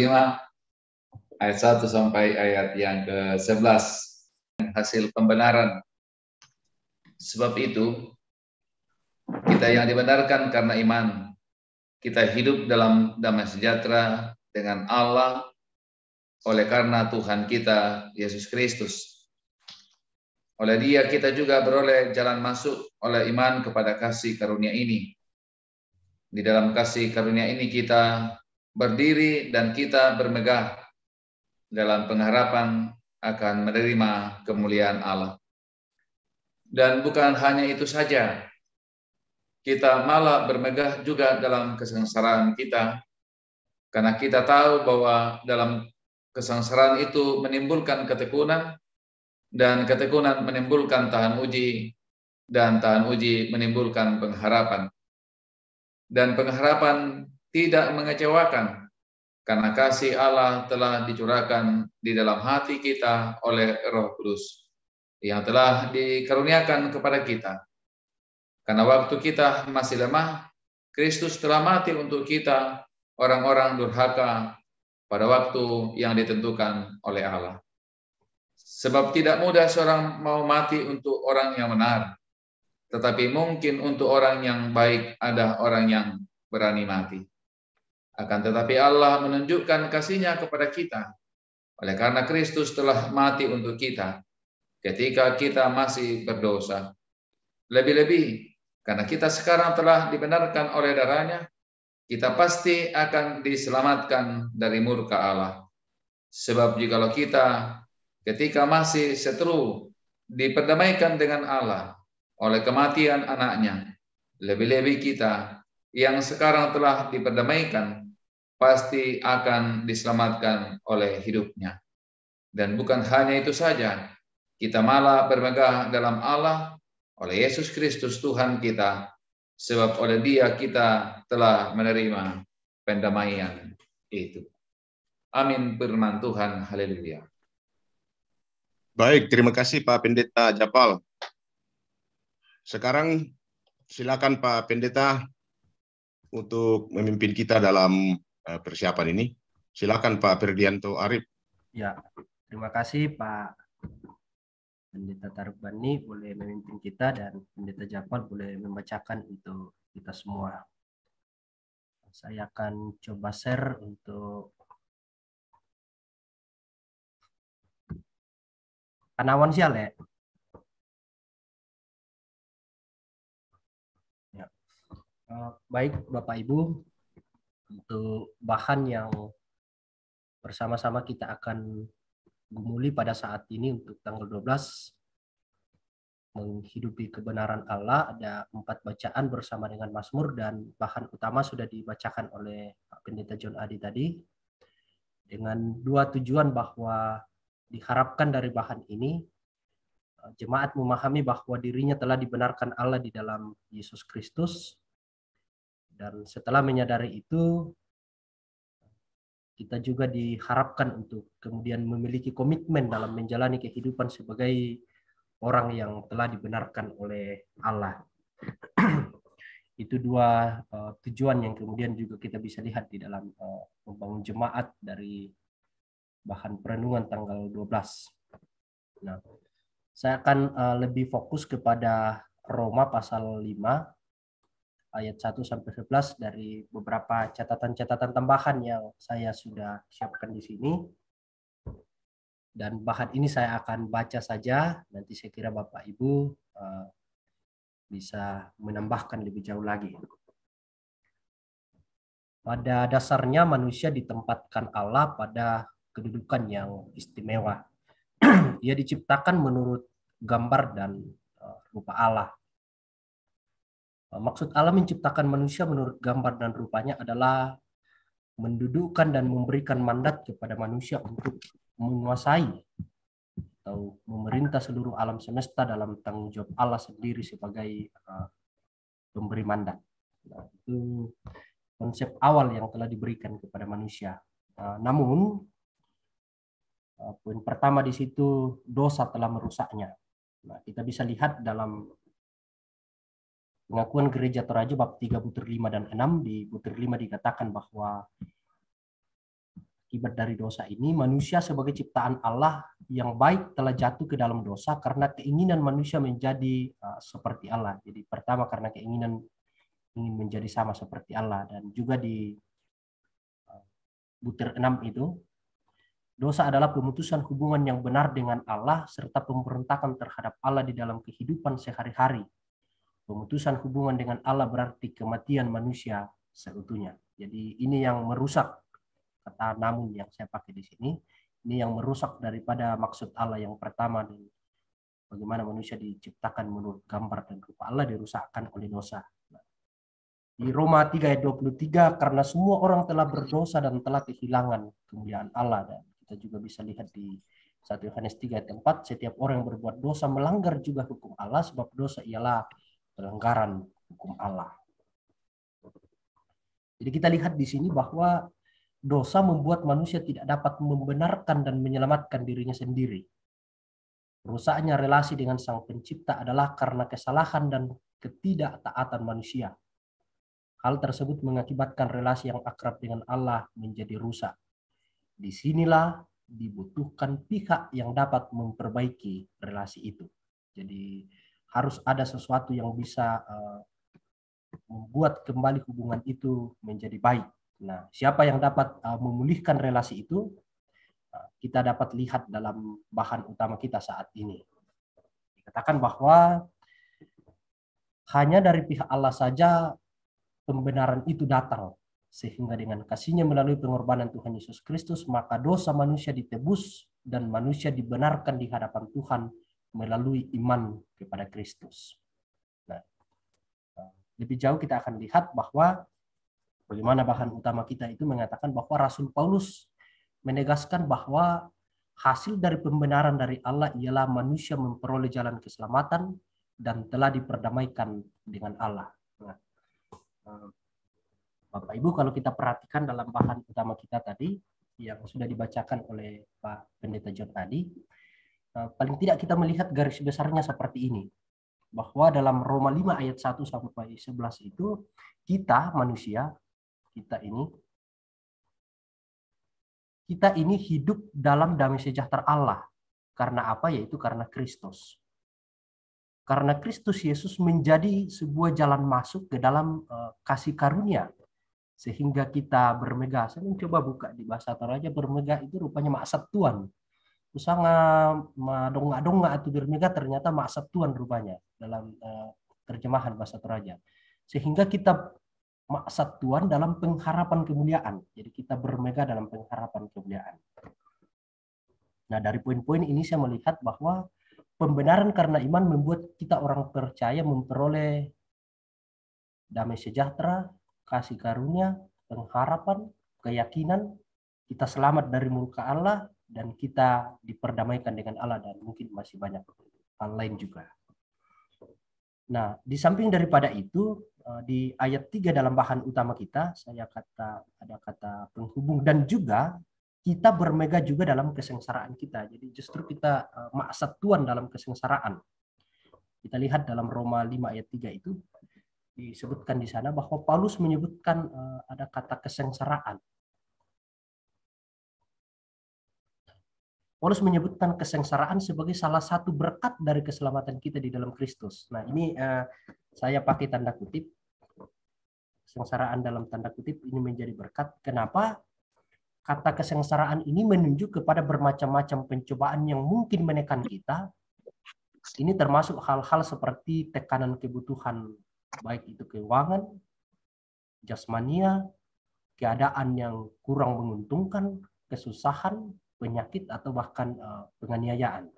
5, ayat 1 sampai ayat yang ke-11. Hasil pembenaran. Sebab itu, kita yang dibenarkan karena iman, kita hidup dalam damai sejahtera dengan Allah oleh karena Tuhan kita, Yesus Kristus. Oleh Dia kita juga beroleh jalan masuk oleh iman kepada kasih karunia ini. Di dalam kasih karunia ini kita berdiri dan kita bermegah dalam pengharapan akan menerima kemuliaan Allah. Dan bukan hanya itu saja, kita malah bermegah juga dalam kesengsaraan kita, karena kita tahu bahwa dalam kesengsaraan itu menimbulkan ketekunan, dan ketekunan menimbulkan tahan uji, dan tahan uji menimbulkan pengharapan. Dan pengharapan tidak mengecewakan, karena kasih Allah telah dicurahkan di dalam hati kita oleh Roh Kudus yang telah dikaruniakan kepada kita. Karena waktu kita masih lemah, Kristus telah mati untuk kita, orang-orang durhaka, pada waktu yang ditentukan oleh Allah. Sebab tidak mudah seorang mau mati untuk orang yang benar, tetapi mungkin untuk orang yang baik ada orang yang berani mati. Akan tetapi Allah menunjukkan kasih-Nya kepada kita, oleh karena Kristus telah mati untuk kita, ketika kita masih berdosa. Lebih-lebih, karena kita sekarang telah dibenarkan oleh darah-Nya, kita pasti akan diselamatkan dari murka Allah. Sebab jikalau kita ketika masih seteru diperdamaikan dengan Allah oleh kematian anaknya, lebih-lebih kita yang sekarang telah diperdamaikan pasti akan diselamatkan oleh hidupnya. Dan bukan hanya itu saja, kita malah bermegah dalam Allah oleh Yesus Kristus Tuhan kita, sebab oleh Dia kita telah menerima pendamaian itu. Amin, firman Tuhan. Haleluya. Baik, terima kasih Pak Pendeta Japal. Sekarang silakan Pak Pendeta untuk memimpin kita dalam persiapan ini. Silakan Pak Ferdianto Arif. Ya, terima kasih Pak Pendeta Tarubani boleh memimpin kita, dan Pendeta Japal boleh membacakan untuk kita semua. Saya akan coba share untuk Kanawan sial ya. Ya. Baik Bapak Ibu, untuk bahan yang bersama-sama kita akan gumuli pada saat ini untuk tanggal 12 menghidupi kebenaran Allah, ada 4 bacaan bersama dengan Mazmur, dan bahan utama sudah dibacakan oleh Pak Pendeta John Adi tadi, dengan 2 tujuan bahwa diharapkan dari bahan ini jemaat memahami bahwa dirinya telah dibenarkan Allah di dalam Yesus Kristus, dan setelah menyadari itu kita juga diharapkan untuk kemudian memiliki komitmen dalam menjalani kehidupan sebagai orang yang telah dibenarkan oleh Allah. Itu 2 tujuan yang kemudian juga kita bisa lihat di dalam membangun jemaat dari bahan perenungan tanggal 12. Nah, saya akan lebih fokus kepada Roma pasal 5 ayat 1 sampai 11 dari beberapa catatan-catatan tambahan yang saya sudah siapkan di sini. Dan bahan ini saya akan baca saja, nanti saya kira Bapak Ibu bisa menambahkan lebih jauh lagi. Pada dasarnya manusia ditempatkan Allah pada kedudukan yang istimewa. Ia diciptakan menurut gambar dan rupa Allah. Maksud Allah menciptakan manusia menurut gambar dan rupanya adalah mendudukkan dan memberikan mandat kepada manusia untuk menguasai atau memerintah seluruh alam semesta dalam tanggung jawab Allah sendiri sebagai pemberi mandat. Nah, itu konsep awal yang telah diberikan kepada manusia. Namun poin pertama di situ, dosa telah merusaknya. Nah, kita bisa lihat dalam pengakuan Gereja Toraja bab 3 butir 5 dan 6. Di butir 5 dikatakan bahwa Akibat dari dosa ini, manusia sebagai ciptaan Allah yang baik telah jatuh ke dalam dosa karena keinginan manusia menjadi seperti Allah. Jadi pertama karena keinginan ingin menjadi sama seperti Allah, dan juga di butir 6 itu, dosa adalah pemutusan hubungan yang benar dengan Allah serta pemberontakan terhadap Allah di dalam kehidupan sehari-hari. Pemutusan hubungan dengan Allah berarti kematian manusia seutuhnya. Jadi ini yang merusak, kata namun yang saya pakai di sini, ini yang merusak daripada maksud Allah yang pertama, dan bagaimana manusia diciptakan menurut gambar dan rupa Allah dirusakkan oleh dosa. Di Roma 3 ayat 23, karena semua orang telah berdosa dan telah kehilangan kemuliaan Allah. Dan kita juga bisa lihat di 1 Yohanes 3 ayat 4, setiap orang yang berbuat dosa melanggar juga hukum Allah, sebab dosa ialah pelanggaran hukum Allah. Jadi kita lihat di sini bahwa dosa membuat manusia tidak dapat membenarkan dan menyelamatkan dirinya sendiri. Rusaknya relasi dengan Sang Pencipta adalah karena kesalahan dan ketidaktaatan manusia. Hal tersebut mengakibatkan relasi yang akrab dengan Allah menjadi rusak. Disinilah dibutuhkan pihak yang dapat memperbaiki relasi itu. Jadi harus ada sesuatu yang bisa membuat kembali hubungan itu menjadi baik. Nah, siapa yang dapat memulihkan relasi itu? Kita dapat lihat dalam bahan utama kita saat ini. Dikatakan bahwa hanya dari pihak Allah saja pembenaran itu datang, sehingga dengan kasih-Nya melalui pengorbanan Tuhan Yesus Kristus, maka dosa manusia ditebus dan manusia dibenarkan di hadapan Tuhan melalui iman kepada Kristus. Nah, lebih jauh kita akan lihat bahwa bagaimana bahan utama kita itu mengatakan bahwa Rasul Paulus menegaskan bahwa hasil dari pembenaran dari Allah ialah manusia memperoleh jalan keselamatan dan telah diperdamaikan dengan Allah. Nah, Bapak Ibu, kalau kita perhatikan dalam bahan utama kita tadi yang sudah dibacakan oleh Pak Pendeta John tadi, paling tidak kita melihat garis besarnya seperti ini, bahwa dalam Roma 5 ayat 1 sampai 11 itu kita manusia, kita ini hidup dalam damai sejahtera Allah. Karena apa? Yaitu karena Kristus. Karena Kristus Yesus menjadi sebuah jalan masuk ke dalam kasih karunia, sehingga kita bermegah. Saya mencoba buka di bahasa Toraja, bermegah itu rupanya maksud Tuhan. Usanga madonga-donga atau bermegah ternyata maksud Tuhan rupanya dalam terjemahan bahasa Toraja. Sehingga kita maksud Tuhan dalam pengharapan kemuliaan. Jadi kita bermegah dalam pengharapan kemuliaan. Nah, dari poin-poin ini saya melihat bahwa pembenaran karena iman membuat kita orang percaya memperoleh damai sejahtera, kasih karunia, pengharapan, keyakinan, kita selamat dari murka Allah, dan kita diperdamaikan dengan Allah, dan mungkin masih banyak hal lain juga. Nah, di samping daripada itu, di ayat 3 dalam bahan utama kita, ada kata penghubung, dan juga kita bermegah juga dalam kesengsaraan kita. Jadi justru kita maksud Tuhan dalam kesengsaraan. Kita lihat dalam Roma 5 ayat 3 itu, disebutkan di sana bahwa Paulus menyebutkan ada kata kesengsaraan. Paulus menyebutkan kesengsaraan sebagai salah satu berkat dari keselamatan kita di dalam Kristus. Nah, ini saya pakai tanda kutip. Kesengsaraan dalam tanda kutip ini menjadi berkat. Kenapa? Kata kesengsaraan ini menunjuk kepada bermacam-macam pencobaan yang mungkin menekan kita. Ini termasuk hal-hal seperti tekanan kebutuhan, baik itu keuangan, jasmania, keadaan yang kurang menguntungkan, kesusahan, penyakit, atau bahkan penganiayaan.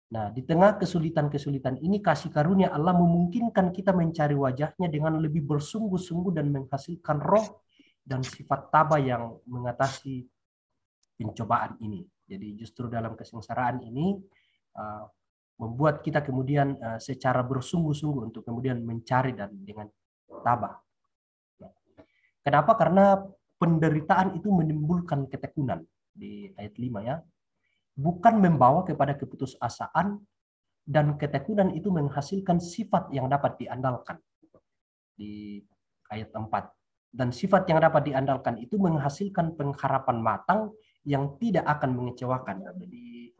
Nah, di tengah kesulitan-kesulitan ini, kasih karunia Allah memungkinkan kita mencari wajahnya dengan lebih bersungguh-sungguh dan menghasilkan roh dan sifat tabah yang mengatasi pencobaan ini. Jadi justru dalam kesengsaraan ini membuat kita kemudian secara bersungguh-sungguh untuk kemudian mencari dan dengan tabah. Kenapa? Karena penderitaan itu menimbulkan ketekunan di ayat 5 ya. Bukan membawa kepada keputusasaan, dan ketekunan itu menghasilkan sifat yang dapat diandalkan di ayat 4. Dan sifat yang dapat diandalkan itu menghasilkan pengharapan matang yang tidak akan mengecewakan. Jadi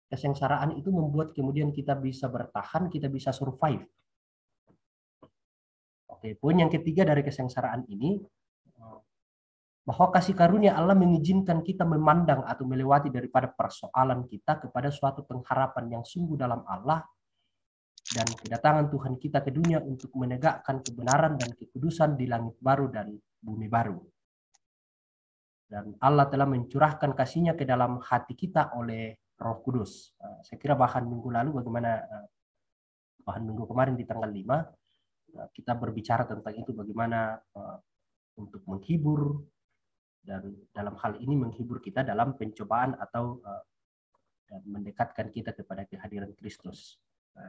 kesengsaraan itu membuat kemudian kita bisa bertahan, kita bisa survive. Oke, poin yang ketiga dari kesengsaraan ini, bahwa kasih karunia Allah mengizinkan kita memandang atau melewati daripada persoalan kita kepada suatu pengharapan yang sungguh dalam Allah dan kedatangan Tuhan kita ke dunia untuk menegakkan kebenaran dan kekudusan di langit baru dan bumi baru. Dan Allah telah mencurahkan kasih-Nya ke dalam hati kita oleh Roh Kudus. Saya kira bahan minggu lalu bagaimana, bahan minggu kemarin di tanggal 5, kita berbicara tentang itu, bagaimana untuk menghibur, dan dalam hal ini menghibur kita dalam pencobaan atau dan mendekatkan kita kepada kehadiran Kristus.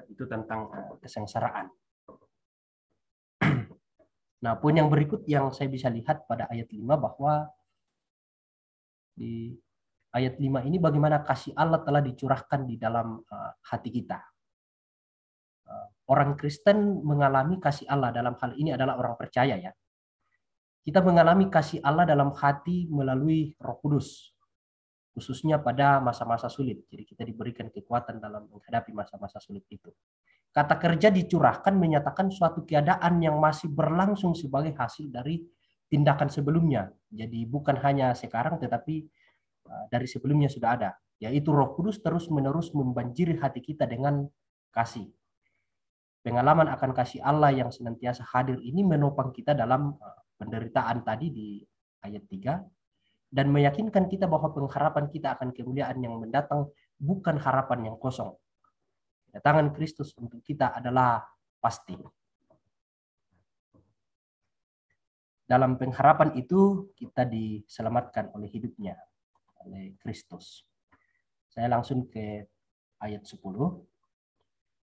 Itu tentang kesengsaraan. Nah, poin yang berikut yang saya bisa lihat pada ayat 5, bahwa di ayat 5 ini bagaimana kasih Allah telah dicurahkan di dalam hati kita. Orang Kristen mengalami kasih Allah, dalam hal ini adalah orang percaya ya. Kita mengalami kasih Allah dalam hati melalui Roh Kudus, khususnya pada masa-masa sulit. Jadi kita diberikan kekuatan dalam menghadapi masa-masa sulit itu. Kata kerja dicurahkan menyatakan suatu keadaan yang masih berlangsung sebagai hasil dari tindakan sebelumnya. Jadi bukan hanya sekarang, tetapi dari sebelumnya sudah ada. Yaitu Roh Kudus terus-menerus membanjiri hati kita dengan kasih. Pengalaman akan kasih Allah yang senantiasa hadir ini menopang kita dalam penderitaan tadi di ayat 3. Dan meyakinkan kita bahwa pengharapan kita akan kemuliaan yang mendatang bukan harapan yang kosong. Kedatangan Kristus untuk kita adalah pasti. Dalam pengharapan itu kita diselamatkan oleh hidupnya, oleh Kristus. Saya langsung ke ayat 10.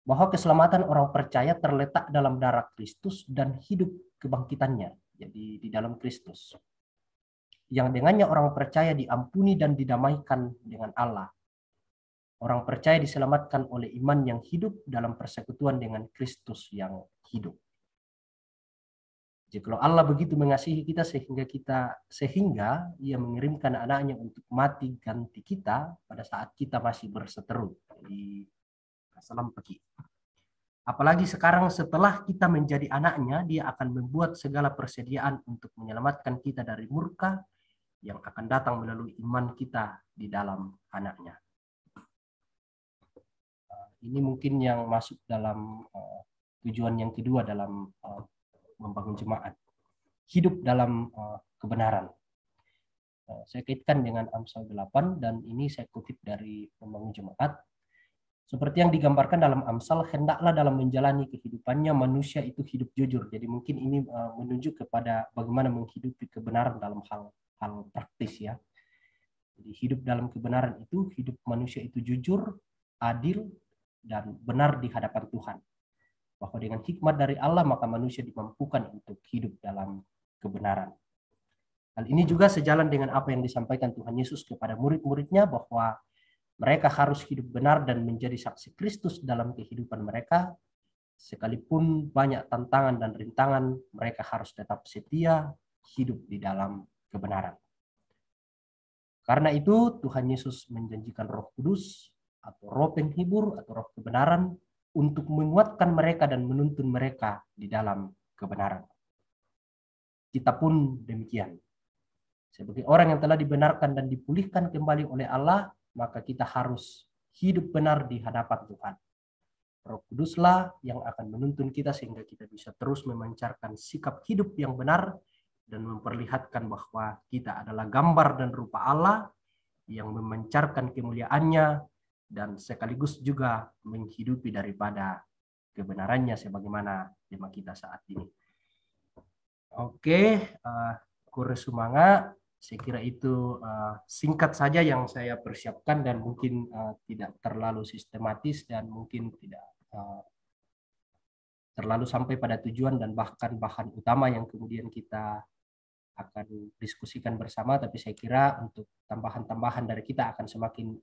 Bahwa keselamatan orang percaya terletak dalam darah Kristus dan hidup kebangkitannya. Jadi di dalam Kristus. Yang dengannya orang percaya diampuni dan didamaikan dengan Allah. Orang percaya diselamatkan oleh iman yang hidup dalam persekutuan dengan Kristus yang hidup. Jadi kalau Allah begitu mengasihi kita sehingga Ia mengirimkan anaknya untuk mati ganti kita pada saat kita masih berseteru. Jadi salam pagi. Apalagi sekarang setelah kita menjadi anaknya, Dia akan membuat segala persediaan untuk menyelamatkan kita dari murka yang akan datang melalui iman kita di dalam anaknya. Ini mungkin yang masuk dalam tujuan yang kedua dalam membangun jemaat. Hidup dalam kebenaran. Saya kaitkan dengan Amsal 8 dan ini saya kutip dari membangun jemaat. Seperti yang digambarkan dalam Amsal, hendaklah dalam menjalani kehidupannya manusia itu hidup jujur. Jadi mungkin ini menunjuk kepada bagaimana menghidupi kebenaran dalam hal praktis ya. Jadi hidup dalam kebenaran itu, hidup manusia itu jujur, adil, dan benar di hadapan Tuhan. Bahwa dengan hikmat dari Allah maka manusia dimampukan untuk hidup dalam kebenaran. Hal ini juga sejalan dengan apa yang disampaikan Tuhan Yesus kepada murid-muridnya, bahwa mereka harus hidup benar dan menjadi saksi Kristus dalam kehidupan mereka. Sekalipun banyak tantangan dan rintangan, mereka harus tetap setia hidup di dalam kebenaran. Karena itu Tuhan Yesus menjanjikan Roh Kudus atau Roh penghibur atau Roh kebenaran untuk menguatkan mereka dan menuntun mereka di dalam kebenaran. Kita pun demikian. Sebagai orang yang telah dibenarkan dan dipulihkan kembali oleh Allah, maka kita harus hidup benar di hadapan Tuhan. Roh Kuduslah yang akan menuntun kita sehingga kita bisa terus memancarkan sikap hidup yang benar dan memperlihatkan bahwa kita adalah gambar dan rupa Allah yang memancarkan kemuliaannya dan sekaligus juga menghidupi daripada kebenarannya sebagaimana tema kita saat ini. Oke, Kures Sumanga, saya kira itu singkat saja yang saya persiapkan dan mungkin tidak terlalu sistematis dan mungkin tidak terlalu sampai pada tujuan dan bahkan bahan utama yang kemudian kita akan diskusikan bersama, tapi saya kira untuk tambahan-tambahan dari kita akan semakin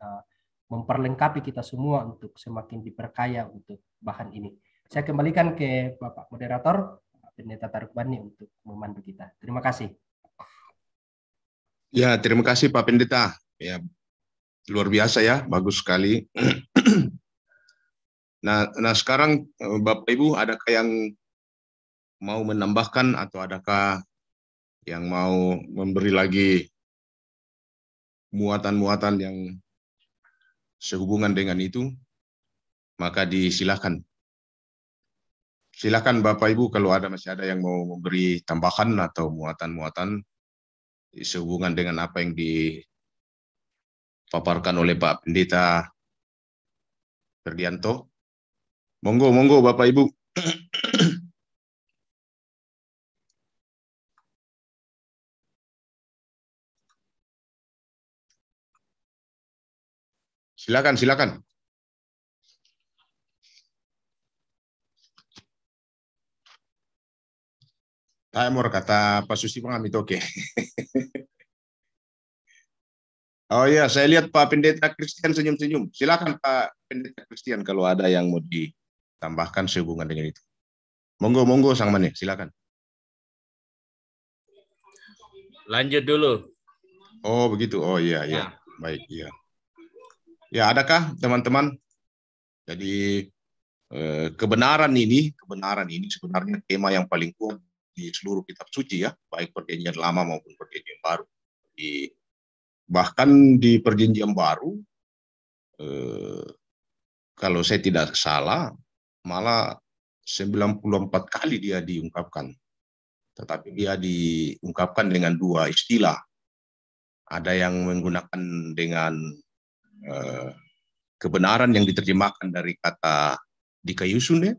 memperlengkapi kita semua untuk semakin diperkaya untuk bahan ini. Saya kembalikan ke Bapak Moderator, Pendeta Tarik Bani untuk memandu kita. Terima kasih. Ya, terima kasih Pak Pendeta. Ya, luar biasa ya, bagus sekali. Nah, sekarang Bapak Ibu, adakah yang mau menambahkan atau adakah yang mau memberi lagi muatan-muatan yang sehubungan dengan itu? Maka disilakan. Silakan Bapak Ibu kalau masih ada yang mau memberi tambahan atau muatan-muatan sehubungan dengan apa yang dipaparkan oleh Pak Pendeta Ferdianto. Monggo, monggo Bapak Ibu. Silakan, silakan. Saya mau kata Pak Susi Pengam itu oke. Oh iya, saya lihat Pak Pendeta Christian senyum-senyum. Silakan Pak Pendeta Christian kalau ada yang mau ditambahkan sehubungan dengan itu. Monggo, monggo Sang Mane, silakan. Lanjut dulu. Oh begitu, oh iya, iya. Baik, iya. Ya, adakah teman-teman? Jadi kebenaran ini sebenarnya tema yang paling kuat di seluruh kitab suci ya, baik perjanjian lama maupun perjanjian baru. Bahkan di perjanjian baru, kalau saya tidak salah, malah 94 kali dia diungkapkan. Tetapi dia diungkapkan dengan dua istilah. Ada yang menggunakan dengan kebenaran yang diterjemahkan dari kata dikayusune,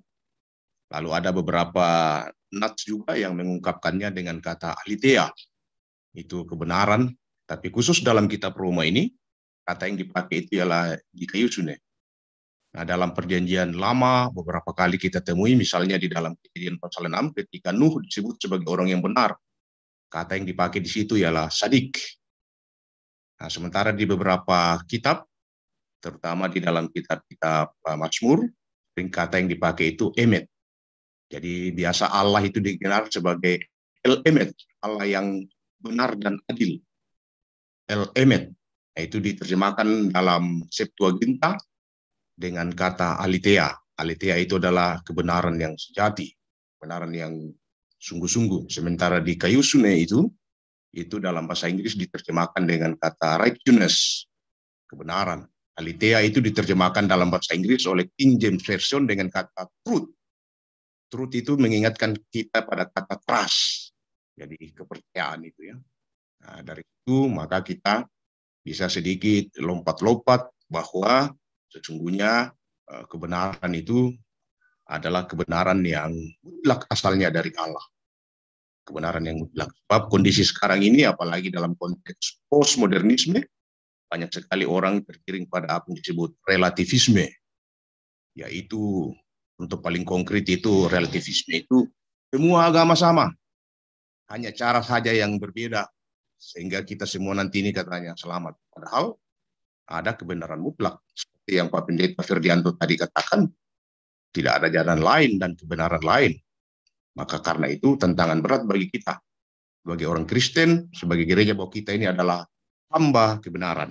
lalu ada beberapa nats juga yang mengungkapkannya dengan kata aletheia, itu kebenaran. Tapi khusus dalam kitab Roma ini, kata yang dipakai itu ialah dikayusune. Nah, dalam perjanjian lama beberapa kali kita temui, misalnya di dalam Kejadian pasal 6 ketika Nuh disebut sebagai orang yang benar, kata yang dipakai di situ ialah sadik. Nah, sementara di beberapa kitab, terutama di dalam kitab-kitab Mazmur, kata yang dipakai itu emet. Jadi biasa Allah itu digelar sebagai El Emet, Allah yang benar dan adil. El Emet, itu diterjemahkan dalam Septuaginta dengan kata aletheia. Aletheia itu adalah kebenaran yang sejati, kebenaran yang sungguh-sungguh. Sementara di kayusune itu dalam bahasa Inggris diterjemahkan dengan kata righteousness, kebenaran. Aletheia itu diterjemahkan dalam bahasa Inggris oleh King James Version dengan kata truth. Truth itu mengingatkan kita pada kata trust, jadi kepercayaan itu ya. Nah, dari itu maka kita bisa sedikit lompat-lompat bahwa sesungguhnya kebenaran itu adalah kebenaran yang mutlak asalnya dari Allah. Kebenaran yang mutlak. Sebab kondisi sekarang ini, apalagi dalam konteks postmodernisme, banyak sekali orang tergiring pada apa yang disebut relativisme. Yaitu, untuk paling konkret itu, relativisme itu semua agama sama. Hanya cara saja yang berbeda. Sehingga kita semua nanti ini katanya selamat. Padahal ada kebenaran mutlak. Seperti yang Pak Pendeta Ferdianto tadi katakan, tidak ada jalan lain dan kebenaran lain. Maka karena itu tantangan berat bagi kita. Sebagai orang Kristen, sebagai gereja bahwa kita ini adalah hamba kebenaran.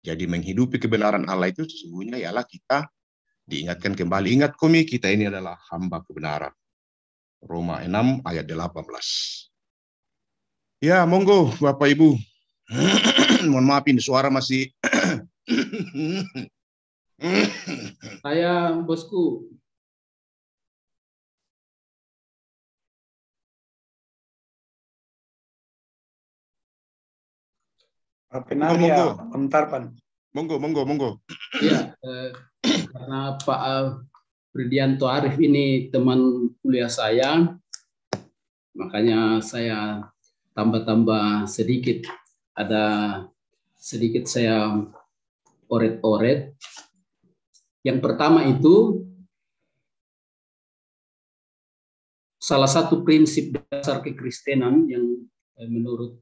Jadi menghidupi kebenaran Allah itu sesungguhnya ialah kita diingatkan kembali. Ingat kami, kita ini adalah hamba kebenaran. Roma 6 ayat 18. Ya, monggo Bapak Ibu. Mohon maaf ini suara masih. Saya bosku. Benar ya, bentar Pan. Monggo. Ya, karena Pak Ferdianto Arif ini teman kuliah saya, makanya saya tambah sedikit. Ada sedikit saya oret-oret. Yang pertama itu, salah satu prinsip dasar kekristenan yang menurut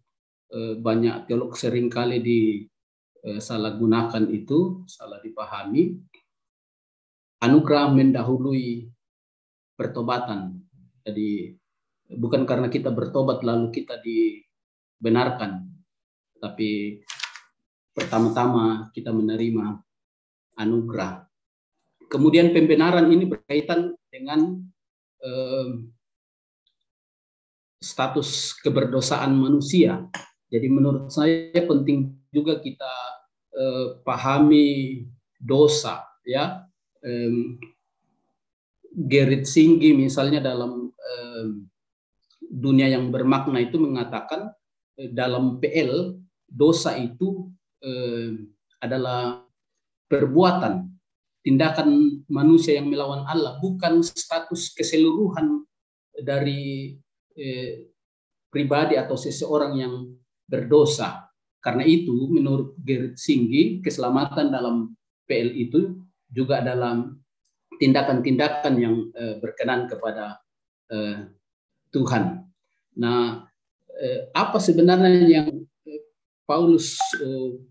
banyak teolog seringkali disalahgunakan itu, salah dipahami, anugerah mendahului pertobatan. Jadi bukan karena kita bertobat lalu kita dibenarkan, tapi pertama-tama kita menerima anugerah. Kemudian pembenaran ini berkaitan dengan status keberdosaan manusia. Jadi menurut saya penting juga kita pahami dosa, ya. Gerrit Singgi misalnya dalam dunia yang bermakna itu mengatakan dalam PL dosa itu adalah perbuatan, tindakan manusia yang melawan Allah, bukan status keseluruhan dari pribadi atau seseorang yang berdosa. Karena itu menurut Gerrit Singgi, keselamatan dalam PL itu juga dalam tindakan-tindakan yang berkenan kepada Tuhan. Nah, apa sebenarnya yang Paulus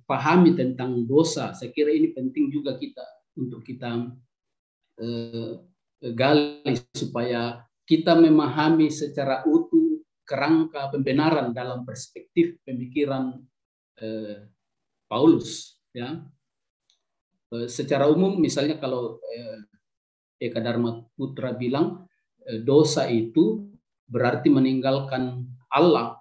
pahami tentang dosa? Saya kira ini penting juga untuk kita gali supaya kita memahami secara utuh kerangka pembenaran dalam perspektif pemikiran Paulus, ya. Secara umum misalnya kalau Eka Dharma Putra bilang dosa itu berarti meninggalkan Allah.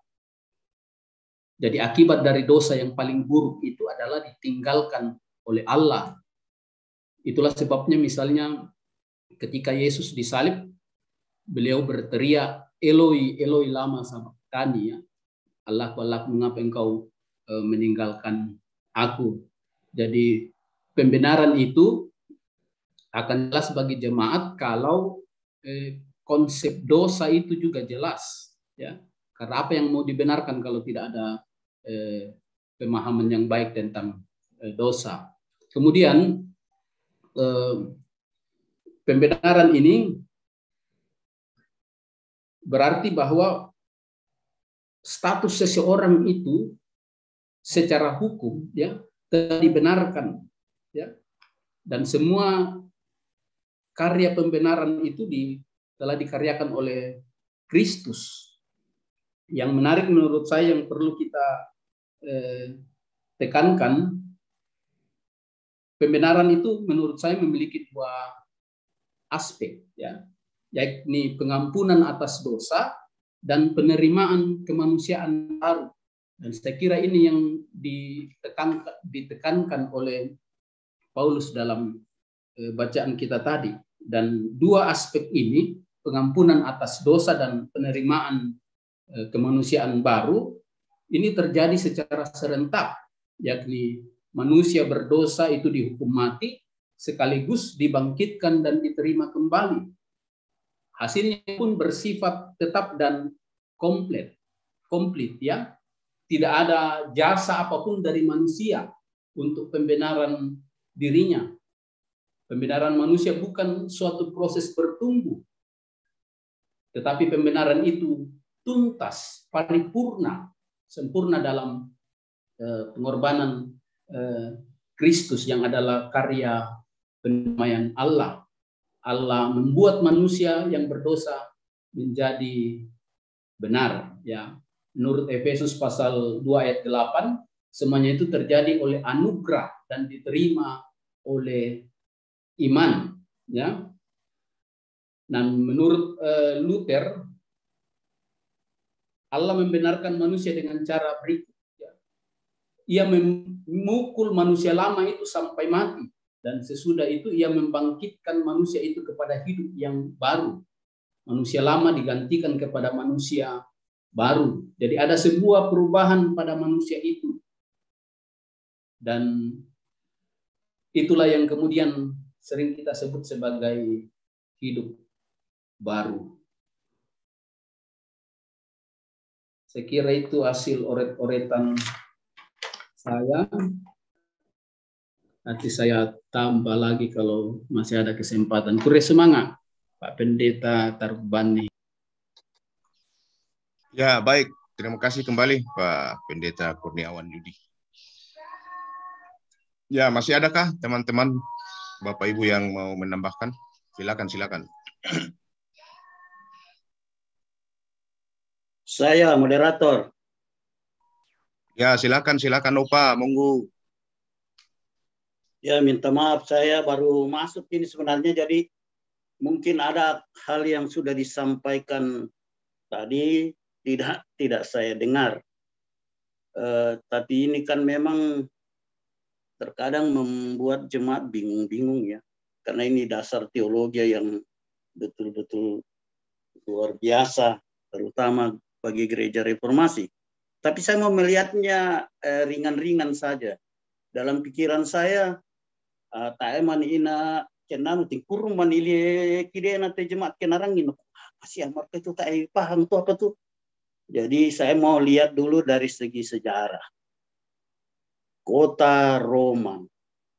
Jadi akibat dari dosa yang paling buruk itu adalah ditinggalkan oleh Allah. Itulah sebabnya misalnya ketika Yesus disalib, beliau berteriak, Eloi, Eloi lama sabachthani, ya. Allah, mengapa engkau meninggalkan aku? Jadi pembenaran itu akan jelas bagi jemaat kalau konsep dosa itu juga jelas, ya. Karena apa yang mau dibenarkan kalau tidak ada pemahaman yang baik tentang dosa. Kemudian pembenaran ini berarti bahwa status seseorang itu secara hukum, ya, telah dibenarkan, ya, dan semua karya pembenaran itu telah dikaryakan oleh Kristus. Yang menarik menurut saya yang perlu kita tekankan, pembenaran itu menurut saya memiliki dua aspek, ya, yakni pengampunan atas dosa dan penerimaan kemanusiaan baru. Dan saya kira ini yang ditekankan oleh Paulus dalam bacaan kita tadi. Dan dua aspek ini, pengampunan atas dosa dan penerimaan kemanusiaan baru, ini terjadi secara serentak, yakni manusia berdosa itu dihukum mati, sekaligus dibangkitkan dan diterima kembali. Hasilnya pun bersifat tetap dan komplit, ya. Tidak ada jasa apapun dari manusia untuk pembenaran dirinya. Pembenaran manusia bukan suatu proses bertumbuh, tetapi pembenaran itu tuntas, paripurna, sempurna dalam pengorbanan Kristus yang adalah karya pendamaian Allah. Allah membuat manusia yang berdosa menjadi benar, ya. Menurut Efesus pasal 2 ayat 8, semuanya itu terjadi oleh anugerah dan diterima oleh iman, ya. Dan menurut Luther, Allah membenarkan manusia dengan cara berikut, ya. Ia memukul manusia lama itu sampai mati, dan sesudah itu ia membangkitkan manusia itu kepada hidup yang baru. Manusia lama digantikan kepada manusia baru. Jadi ada sebuah perubahan pada manusia itu. Dan itulah yang kemudian sering kita sebut sebagai hidup baru. Saya kira itu hasil oret-oretan saya. Nanti saya tambah lagi kalau masih ada kesempatan. Kure semangat, Pak Pendeta Tarbani. Ya, baik. Terima kasih kembali Pak Pendeta Kurniawan Yudi. Ya, masih adakah teman-teman Bapak Ibu yang mau menambahkan? Silakan. Saya moderator. Ya, silakan Opa, monggo. Ya, minta maaf saya baru masuk ini sebenarnya, jadi mungkin ada hal yang sudah disampaikan tadi tidak saya dengar. Tapi ini kan memang terkadang membuat jemaat bingung-bingung ya, karena ini dasar teologi yang betul-betul luar biasa, terutama bagi gereja reformasi. Tapi saya mau melihatnya ringan-ringan saja. Dalam pikiran saya, taeman ina kenam tingkur manili kidena te jemaat kenarangin kasih mereka itu tak paham tuh apa tuh. Jadi saya mau lihat dulu dari segi sejarah. Kota Roma,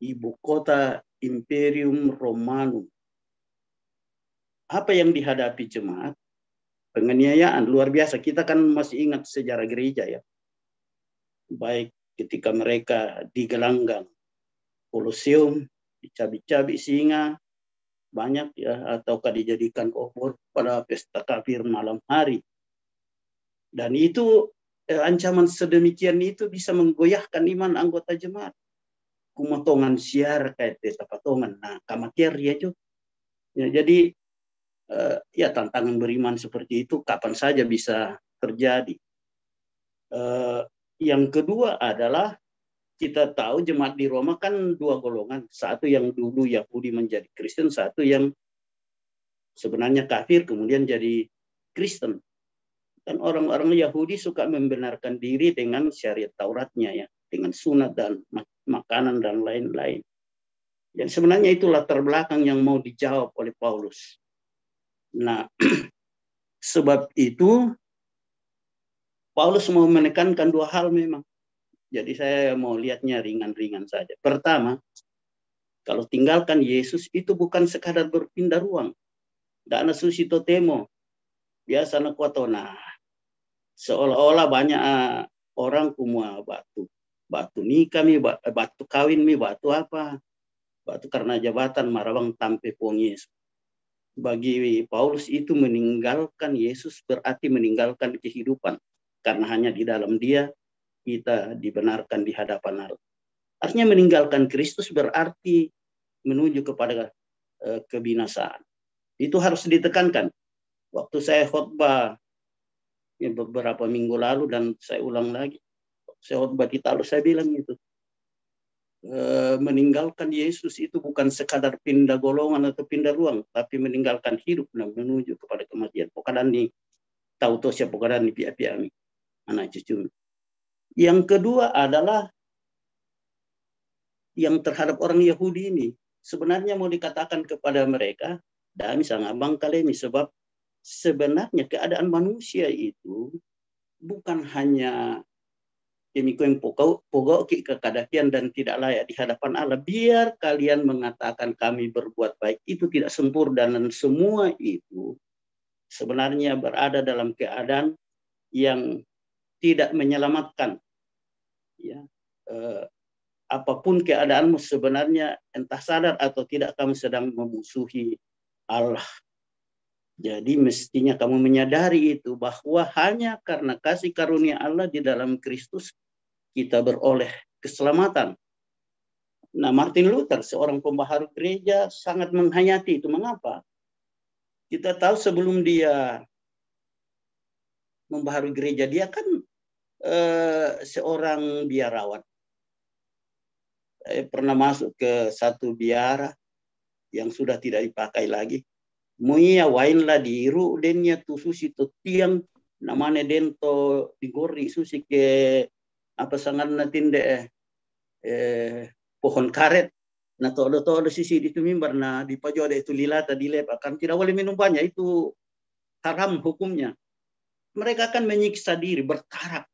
ibu kota Imperium Romanum. Apa yang dihadapi jemaat? Penganiayaan luar biasa. Kita kan masih ingat sejarah gereja ya. Baik ketika mereka digelanggang Koloseum, dicabik-cabik singa, banyak ya, ataukah dijadikan obor pada pesta kafir malam hari. Dan itu ancaman sedemikian itu bisa menggoyahkan iman anggota jemaat. Kumotongan siar kayak pesta patongan. Nah, kamatir ya juga. Ya, jadi ya tantangan beriman seperti itu kapan saja bisa terjadi. Yang kedua adalah kita tahu jemaat di Roma kan dua golongan. Satu yang dulu Yahudi menjadi Kristen, satu yang sebenarnya kafir kemudian jadi Kristen. Dan orang-orang Yahudi suka membenarkan diri dengan syariat Tauratnya ya, dengan sunat dan makanan dan lain-lain. Dan sebenarnya itu latar belakang yang mau dijawab oleh Paulus. Nah, sebab itu Paulus mau menekankan dua hal memang. Jadi saya mau lihatnya ringan-ringan saja. Pertama, kalau tinggalkan Yesus itu bukan sekadar berpindah ruang. Dana susito temo. Biasa nak kuato. Nah, seolah-olah banyak orang kumua batu. Batu nikah mi, batu kawin mi, batu apa. Batu karena jabatan marawang tampe pong Yesus. Bagi Paulus itu meninggalkan Yesus berarti meninggalkan kehidupan. Karena hanya di dalam dia kita dibenarkan di hadapan Allah. Artinya meninggalkan Kristus berarti menuju kepada kebinasaan. Itu harus ditekankan. Waktu saya khotbah ya, beberapa minggu lalu dan saya ulang lagi. Saya khotbah di Talus, saya bilang itu. Meninggalkan Yesus itu bukan sekadar pindah golongan atau pindah ruang, tapi meninggalkan hidup dan menuju kepada kematian. Pokadan ni tahu to siapa pokadan ni pia-pia mi anak cucu. Yang kedua adalah yang terhadap orang Yahudi ini. Sebenarnya mau dikatakan kepada mereka, dami sangat bangkalemi, sebab sebenarnya keadaan manusia itu bukan hanya demikian pokok kekadakian dan tidak layak di hadapan Allah. Biar kalian mengatakan kami berbuat baik, itu tidak sempurna dan semua itu sebenarnya berada dalam keadaan yang tidak menyelamatkan. Ya, apapun keadaanmu sebenarnya entah sadar atau tidak kamu sedang memusuhi Allah. Jadi mestinya kamu menyadari itu bahwa hanya karena kasih karunia Allah di dalam Kristus kita beroleh keselamatan. Nah, Martin Luther seorang pembaharu gereja sangat menghayati itu. Mengapa? Kita tahu sebelum dia membaharui gereja dia kan seorang biarawan. Saya pernah masuk ke satu biara yang sudah tidak dipakai lagi. Muia wain lah diiru dennya tu susi tu tiang namanya dento digori susi ke apa sangat natin de pohon karet. Nah todo sisi itu mimbar na di pajo ada itu lilata dilep akan tidak boleh minum banyak, itu haram hukumnya. Mereka akan menyiksa diri berkarak.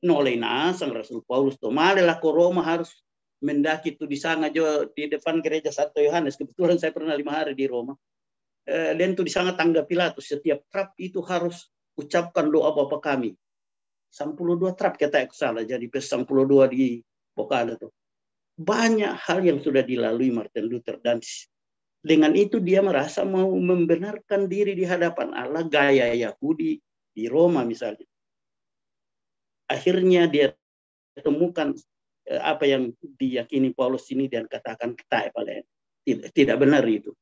Nolai nasang Rasul Paulus to malah ke Roma harus mendaki itu di sana jo di depan gereja Santo Yohanes. Kebetulan saya pernah 5 hari di Roma. Dan itu di sana tangga Pilatus, setiap trap itu harus ucapkan doa Bapa kami. 62 trap kita salah jadi 62 di Bokada tuh. Banyak hal yang sudah dilalui Martin Luther dan dengan itu dia merasa mau membenarkan diri di hadapan Allah, gaya Yahudi di Roma misalnya. Akhirnya dia temukan apa yang diyakini Paulus ini dan katakan tidak benar itu.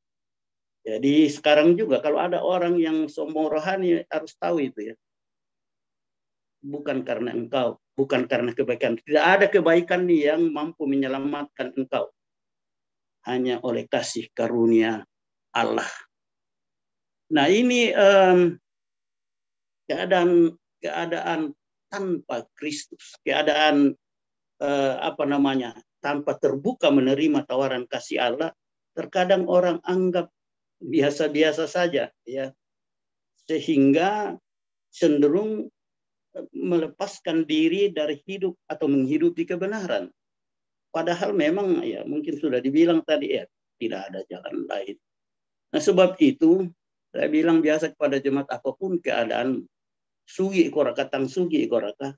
Jadi sekarang juga kalau ada orang yang sombong rohani harus tahu itu ya. Bukan karena engkau, bukan karena kebaikan. Tidak ada kebaikan yang mampu menyelamatkan engkau. Hanya oleh kasih karunia Allah. Nah ini keadaan tanpa Kristus, keadaan tanpa terbuka menerima tawaran kasih Allah, terkadang orang anggap biasa-biasa saja, ya, sehingga cenderung melepaskan diri dari hidup atau menghidupi kebenaran. Padahal memang ya mungkin sudah dibilang tadi ya tidak ada jalan lain. Nah sebab itu saya bilang biasa kepada jemaat apapun keadaan sugi korakatang sugi koraka,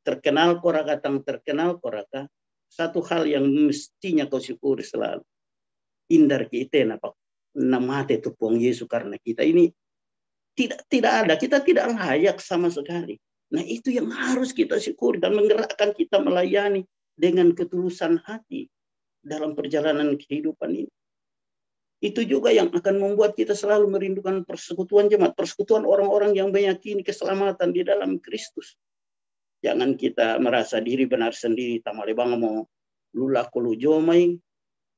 terkenal korakatang terkenal koraka, satu hal yang mestinya kau syukuri selalu. Indar kita namate tupuang Yesus karena kita ini tidak ada, kita tidak layak sama sekali. Nah itu yang harus kita syukuri dan menggerakkan kita melayani dengan ketulusan hati dalam perjalanan kehidupan ini. Itu juga yang akan membuat kita selalu merindukan persekutuan jemaat, persekutuan orang-orang yang meyakini keselamatan di dalam Kristus. Jangan kita merasa diri benar sendiri, tamalebang mau lula kolu jomai.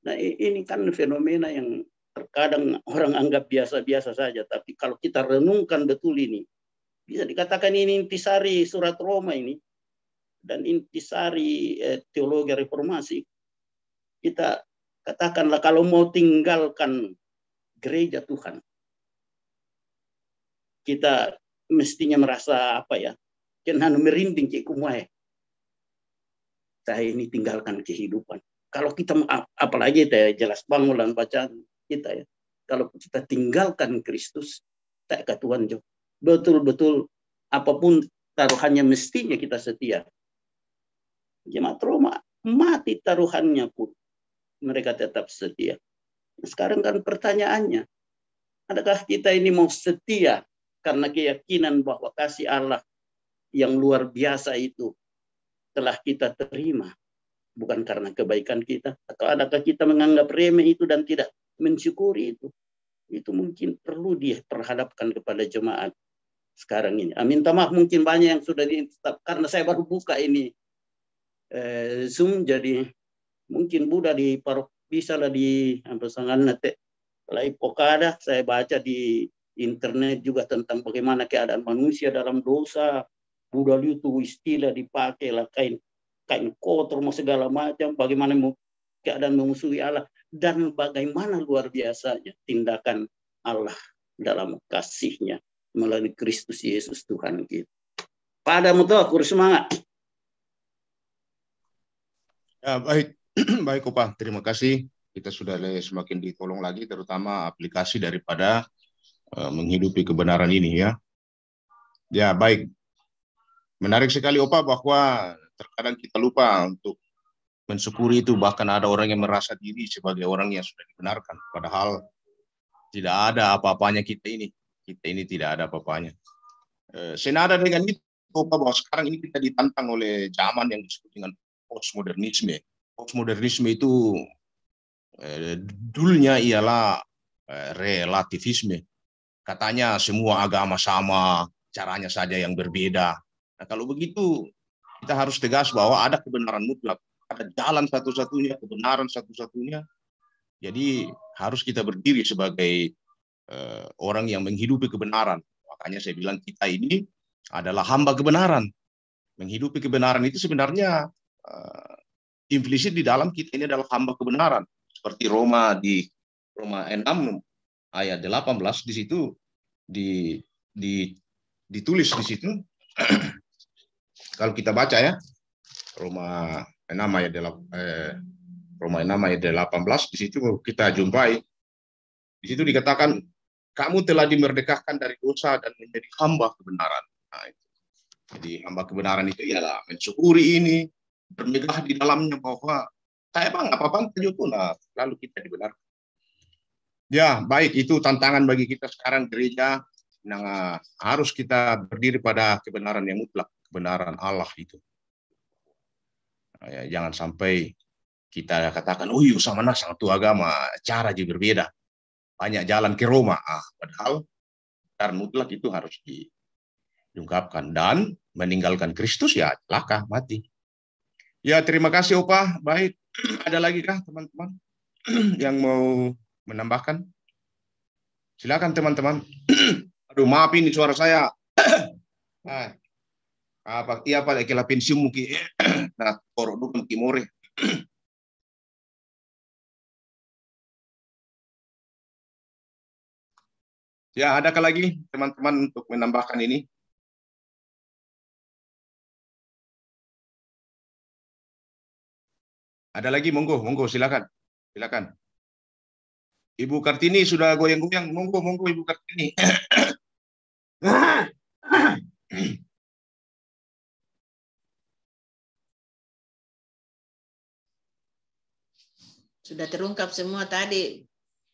Nah ini kan fenomena yang terkadang orang anggap biasa-biasa saja. Tapi kalau kita renungkan betul ini, bisa dikatakan ini intisari surat Roma ini, dan intisari teologi reformasi. Kita katakanlah kalau mau tinggalkan gereja Tuhan, kita mestinya merasa apa ya, kenhan merinding ke kumai. Saya ini tinggalkan kehidupan. Kalau kita apalagi jelas bangunan bacaan kita ya, kalau kita tinggalkan Kristus, tak ke Tuhan jo. Betul-betul apapun taruhannya mestinya kita setia. Jemaat Roma mati taruhannya pun mereka tetap setia. Sekarang kan pertanyaannya, adakah kita ini mau setia karena keyakinan bahwa kasih Allah yang luar biasa itu telah kita terima, bukan karena kebaikan kita? Atau adakah kita menganggap remeh itu dan tidak mensyukuri itu? Itu mungkin perlu diperhadapkan kepada jemaat sekarang ini. Minta maaf mungkin banyak yang sudah karena saya baru buka ini Zoom, jadi mungkin Buddha di bisa lah di ampesangan nate lai pokada. Saya baca di internet juga tentang bagaimana keadaan manusia dalam dosa. Buddha itu istilah dipakai lah kain kotor segala macam, bagaimana keadaan memusuhi Allah dan bagaimana luar biasanya tindakan Allah dalam kasih-Nya melalui Kristus Yesus Tuhan kita. Pada mutu kurus semangat. Ya, baik, baik Opa, terima kasih. Kita sudah semakin ditolong lagi, terutama aplikasi daripada menghidupi kebenaran ini ya. Ya, baik. Menarik sekali Opa bahwa terkadang kita lupa untuk mensyukuri itu, bahkan ada orang yang merasa diri sebagai orang yang sudah dibenarkan, padahal tidak ada apa-apanya kita ini tidak ada apa-apanya. Senada dengan itu Opa, bahwa sekarang ini kita ditantang oleh zaman yang disebut dengan postmodernisme. Postmodernisme itu dulunya ialah relativisme. Katanya semua agama sama, caranya saja yang berbeda. Nah, kalau begitu kita harus tegas bahwa ada kebenaran mutlak, ada jalan satu-satunya, kebenaran satu-satunya. Jadi harus kita berdiri sebagai orang yang menghidupi kebenaran. Makanya saya bilang kita ini adalah hamba kebenaran. Menghidupi kebenaran itu sebenarnya implisit di dalam kita ini adalah hamba kebenaran. Seperti Roma 6 ayat 18 di situ ditulis di situ. Kalau kita baca ya, Roma 6 ayat 18 di situ kita jumpai. Di situ dikatakan kamu telah dimerdekakan dari dosa dan menjadi hamba kebenaran. Nah, itu. Jadi hamba kebenaran itu ialah mensyukuri ini, bermegah di dalamnya bahwa saya bang apa-apa pun lalu kita dibenarkan. Ya baik, itu tantangan bagi kita sekarang gereja Nah, harus kita berdiri pada kebenaran yang mutlak, kebenaran Allah itu. Nah, ya, jangan sampai kita katakan, oh iya sama satu agama, cara aja berbeda. Banyak jalan ke Roma. Padahal kebenaran mutlak itu harus diungkapkan. Dan meninggalkan Kristus ya celaka, mati. Ya, terima kasih Opa. Baik, ada lagi kah teman-teman yang mau menambahkan? Silakan teman-teman. Aduh, maaf ini suara saya. Apa iya pada kela pensiun mungkin. Nah, korok dukun kimore. Ya, adakah lagi teman-teman untuk menambahkan ini? Ada lagi, monggo, monggo, silakan, silakan. Ibu Kartini sudah goyang-goyang, monggo, monggo Ibu Kartini. Sudah terungkap semua tadi,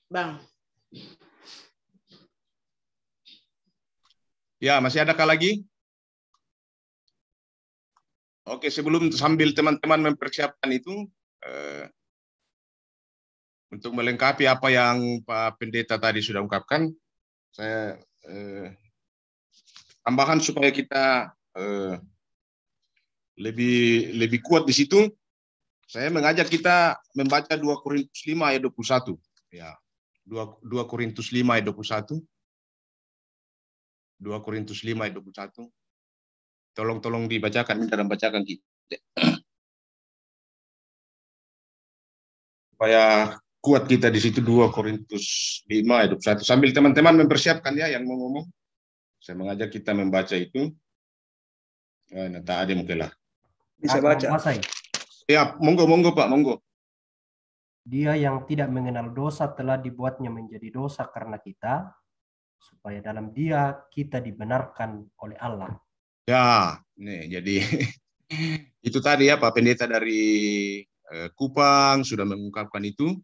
Bang. Ya, masih adakah lagi? Oke, sebelum sambil teman-teman mempersiapkan itu, untuk melengkapi apa yang Pak Pendeta tadi sudah ungkapkan, saya tambahan supaya kita lebih kuat di situ. Saya mengajak kita membaca 2 Korintus 5 ayat 21. Ya, 2 Korintus 5 ayat 21. 2 Korintus 5 ayat 21. Tolong dibacakan, minta membacakan kita. Supaya kuat kita di situ 2 Korintus 5 ayat 21. Sambil teman-teman mempersiapkan ya yang mau ngomong. Saya mengajak kita membaca itu. Nanti ada mungkin lah. Bisa baca. Ya, monggo Pak, monggo. Dia yang tidak mengenal dosa telah dibuatnya menjadi dosa karena kita, supaya dalam Dia kita dibenarkan oleh Allah. Ya, nih jadi itu tadi ya Pak Pendeta dari Kupang sudah mengungkapkan itu.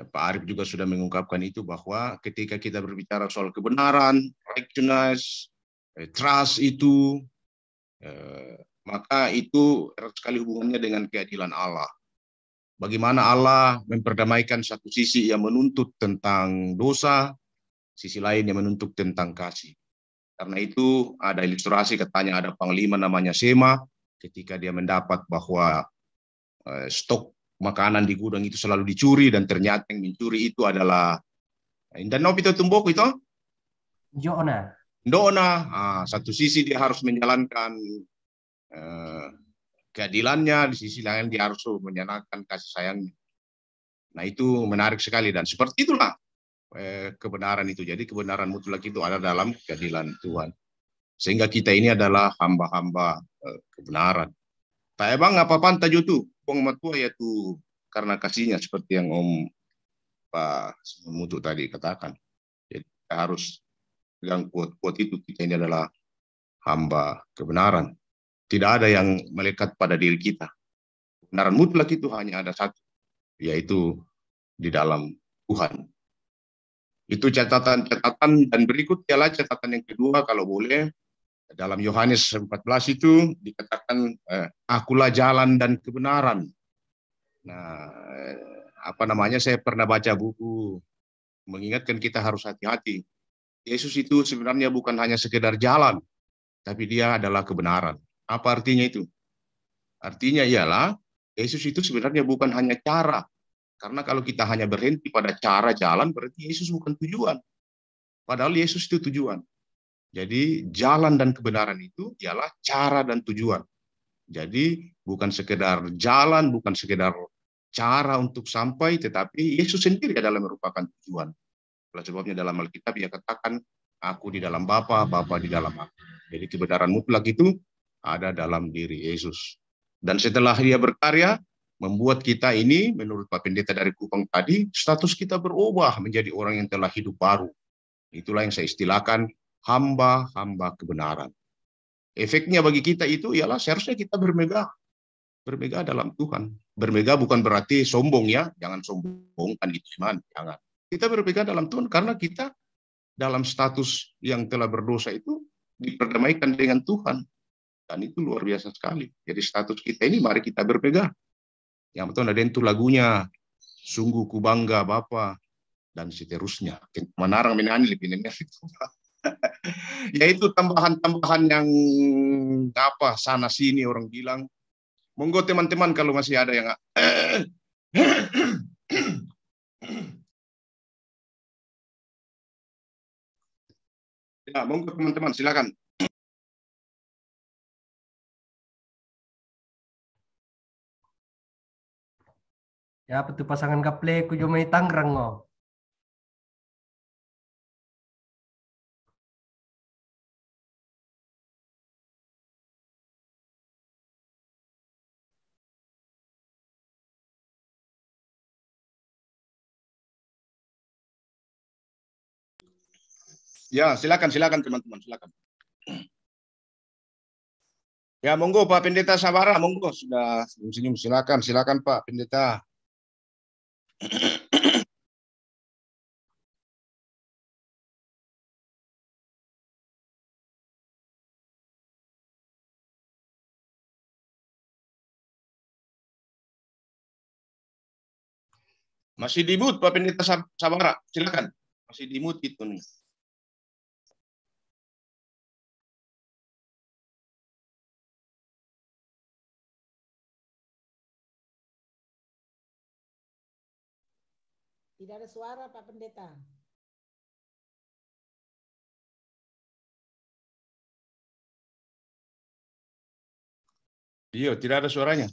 Pak Arif juga sudah mengungkapkan itu bahwa ketika kita berbicara soal kebenaran, righteousness, trust itu, maka itu erat sekali hubungannya dengan keadilan Allah. Bagaimana Allah memperdamaikan satu sisi yang menuntut tentang dosa, sisi lain yang menuntut tentang kasih. Karena itu ada ilustrasi, katanya ada panglima namanya Sema, ketika dia mendapat bahwa stok makanan di gudang itu selalu dicuri, dan ternyata yang mencuri itu adalah Indanop itu tumbok itu? Dona. Satu sisi dia harus menjalankan keadilannya, di sisi lain dia harus menyenangkan kasih sayangnya. Nah itu menarik sekali, dan seperti itulah kebenaran itu. Jadi kebenaran mutlak itu ada dalam keadilan Tuhan. Sehingga kita ini adalah hamba-hamba kebenaran. Tak bang apa panta jutu, pong matua yaitu karena kasihnya, seperti yang Om Pak Mutu tadi katakan. Jadi kita harus pegang kuat-kuat itu, kita ini adalah hamba kebenaran. Tidak ada yang melekat pada diri kita. Kebenaran mutlak itu hanya ada satu, yaitu di dalam Tuhan. Itu catatan-catatan, dan berikut ialah catatan yang kedua kalau boleh. Dalam Yohanes 14 itu dikatakan akulah jalan dan kebenaran. Nah, saya pernah baca buku mengingatkan kita harus hati-hati. Yesus itu sebenarnya bukan hanya sekedar jalan, tapi dia adalah kebenaran. Apa artinya itu? Artinya ialah Yesus itu sebenarnya bukan hanya cara. Karena kalau kita hanya berhenti pada cara jalan, berarti Yesus bukan tujuan. Padahal Yesus itu tujuan. Jadi jalan dan kebenaran itu ialah cara dan tujuan. Jadi bukan sekedar jalan, bukan sekedar cara untuk sampai, tetapi Yesus sendiri adalah merupakan tujuan. Oleh sebabnya dalam Alkitab dia katakan, aku di dalam Bapa, Bapa di dalam aku. Jadi kebenaran mutlak itu ada dalam diri Yesus. Dan setelah dia berkarya, membuat kita ini, menurut Pak Pendeta dari Kupang tadi, status kita berubah menjadi orang yang telah hidup baru. Itulah yang saya istilahkan hamba-hamba kebenaran. Efeknya bagi kita itu ialah seharusnya kita bermegah dalam Tuhan. Bermegah bukan berarti sombong ya, jangan sombongkan itu iman, jangan. Kita bermegah dalam Tuhan karena kita dalam status yang telah berdosa itu diperdamaikan dengan Tuhan. Dan itu luar biasa sekali. Jadi status kita ini mari kita berpegang. Yang betul ada itu lagunya, sungguh ku bangga Bapa, dan seterusnya. Menarang menani lebih itu. Yaitu tambahan-tambahan yang apa sana sini orang bilang. Monggo teman-teman kalau masih ada yang ya, monggo teman-teman silakan. Ya, betul pasangan kaple ku jomai Tangerang ngo. Ya, silakan teman-teman, silakan. Ya, monggo Pak Pendeta Sabara, monggo sudah senyum-senyum, silakan Pak Pendeta. Masih di mute Pak Pendeta Sabara, silakan. Masih di mute itu nih. Tidak ada suara Pak Pendeta. Iya, tidak ada suaranya.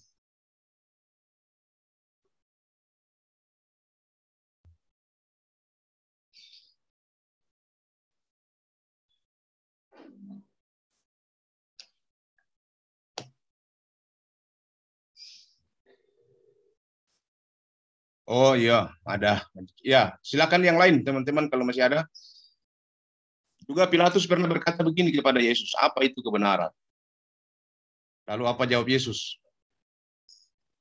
Oh iya, ada. Ya, silakan yang lain teman-teman kalau masih ada. Juga Pilatus pernah berkata begini kepada Yesus, apa itu kebenaran? Lalu apa jawab Yesus?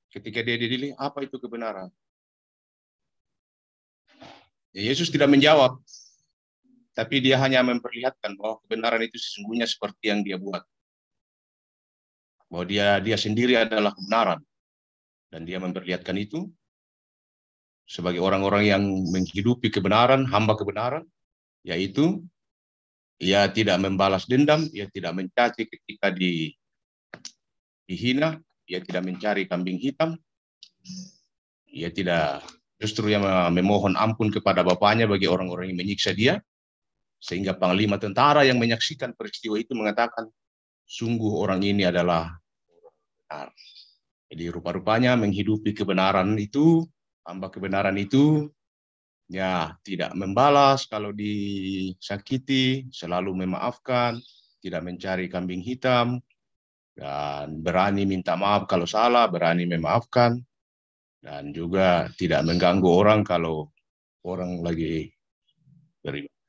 Ketika dia didilih, apa itu kebenaran? Ya, Yesus tidak menjawab, tapi dia hanya memperlihatkan bahwa kebenaran itu sesungguhnya seperti yang dia buat. Bahwa dia sendiri adalah kebenaran. Dan dia memperlihatkan itu sebagai orang-orang yang menghidupi kebenaran, hamba kebenaran, yaitu ia tidak membalas dendam, ia tidak mencaci ketika dihina, ia tidak mencari kambing hitam, ia tidak justru yang memohon ampun kepada bapaknya bagi orang-orang yang menyiksa dia, sehingga panglima tentara yang menyaksikan peristiwa itu mengatakan, sungguh orang ini adalah benar. Jadi rupa-rupanya menghidupi kebenaran itu, hamba kebenaran itu, ya tidak membalas kalau disakiti, selalu memaafkan, tidak mencari kambing hitam, dan berani minta maaf kalau salah, berani memaafkan, dan juga tidak mengganggu orang kalau orang lagi beribadah.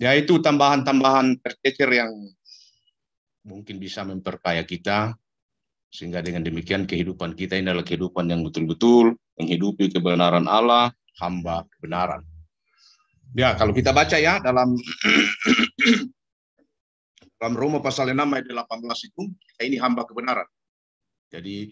Ya itu tambahan-tambahan tercecer yang mungkin bisa memperkaya kita, sehingga dengan demikian kehidupan kita ini adalah kehidupan yang betul-betul menghidupi kebenaran Allah, hamba kebenaran. Ya, kalau kita baca ya dalam Roma pasal 6 ayat 18 itu, kita ini hamba kebenaran. Jadi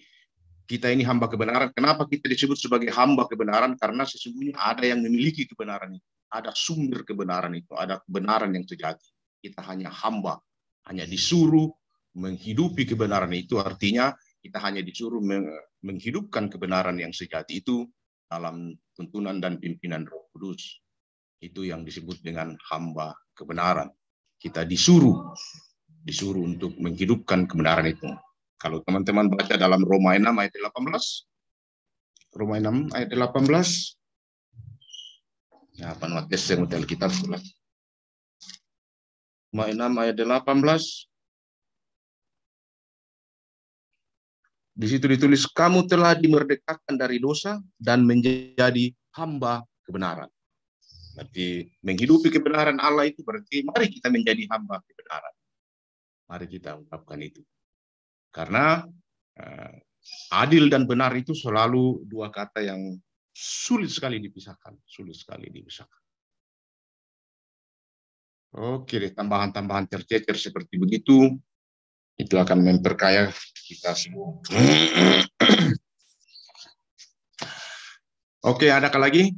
kita ini hamba kebenaran. Kenapa kita disebut sebagai hamba kebenaran? Karena sesungguhnya ada yang memiliki kebenaran itu. Ada sumber kebenaran itu. Ada kebenaran yang sejati. Kita hanya hamba. Hanya disuruh menghidupi kebenaran itu. Artinya kita hanya disuruh menghidupkan kebenaran yang sejati itu dalam tuntunan dan pimpinan Roh Kudus. Itu yang disebut dengan hamba kebenaran. Kita disuruh untuk menghidupkan kebenaran itu. Kalau teman-teman baca dalam Roma 6 ayat 18, Roma 6 ayat 18, ya apa nama tes yang hotel kita pula. Roma 6 ayat 18, di situ ditulis, kamu telah dimerdekakan dari dosa dan menjadi hamba kebenaran. Berarti menghidupi kebenaran Allah itu berarti mari kita menjadi hamba kebenaran. Mari kita ungkapkan itu. Karena adil dan benar itu selalu dua kata yang sulit sekali dipisahkan. Oke deh, tambahan-tambahan tercecer seperti begitu, itu akan memperkaya kita semua. Oke, adakah lagi?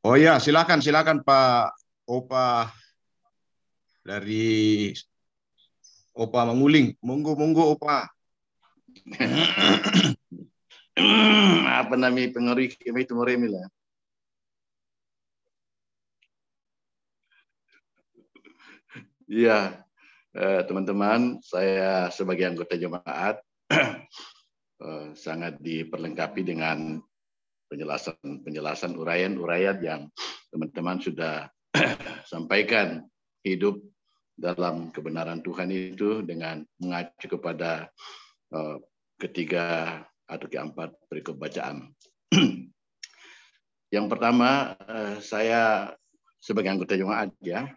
Oh ya, silakan Pak Opa dari Opa Manguling. Monggo Opa. Apa namanya pengaruh itu moremila. Iya, teman-teman, saya sebagai anggota jemaat sangat diperlengkapi dengan penjelasan uraian yang teman-teman sudah sampaikan. Hidup dalam kebenaran Tuhan itu dengan mengacu kepada ketiga atau keempat berikut bacaan. Yang pertama, saya sebagai anggota jemaat ya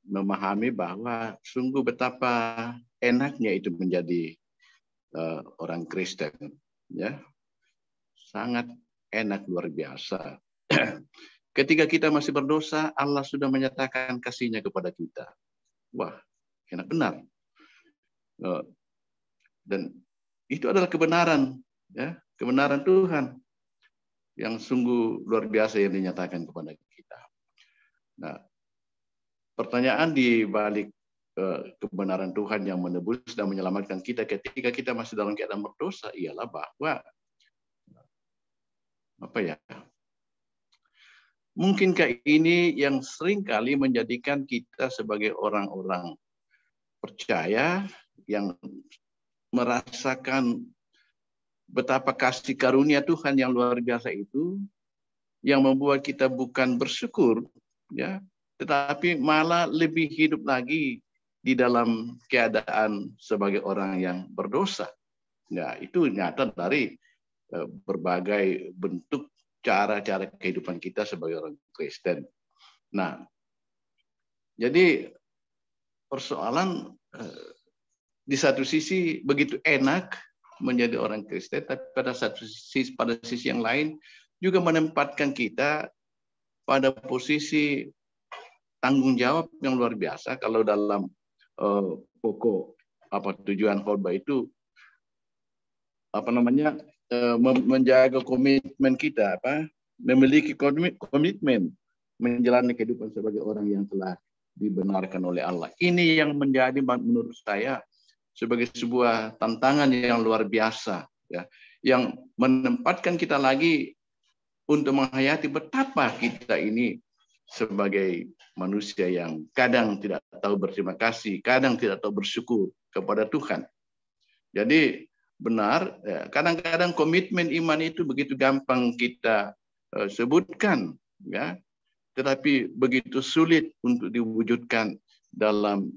memahami bahwa sungguh betapa enaknya itu menjadi orang Kristen, ya, sangat enak, luar biasa. Ketika kita masih berdosa, Allah sudah menyatakan kasih-Nya kepada kita. Wah, enak benar. Dan itu adalah kebenaran, ya, kebenaran Tuhan yang sungguh luar biasa yang dinyatakan kepada kita. Nah, pertanyaan di balik kebenaran Tuhan yang menebus dan menyelamatkan kita ketika kita masih dalam keadaan berdosa ialah bahwa mungkinkah ini yang seringkali menjadikan kita sebagai orang-orang percaya yang merasakan betapa kasih karunia Tuhan yang luar biasa itu, yang membuat kita bukan bersyukur, ya, tetapi malah lebih hidup lagi di dalam keadaan sebagai orang yang berdosa. Ya, itu nyata dari berbagai bentuk cara-cara kehidupan kita sebagai orang Kristen. Nah, jadi persoalan di satu sisi begitu enak menjadi orang Kristen, tapi pada sisi yang lain juga menempatkan kita pada posisi tanggung jawab yang luar biasa. Kalau dalam pokok tujuan khotbah itu menjaga komitmen kita, memiliki komitmen menjalani kehidupan sebagai orang yang telah dibenarkan oleh Allah. Ini yang menjadi menurut saya sebagai sebuah tantangan yang luar biasa, ya, yang menempatkan kita lagi untuk menghayati betapa kita ini sebagai manusia yang kadang tidak tahu berterima kasih, kadang tidak tahu bersyukur kepada Tuhan. Jadi benar, kadang-kadang komitmen iman itu begitu gampang kita sebutkan, ya, tetapi begitu sulit untuk diwujudkan dalam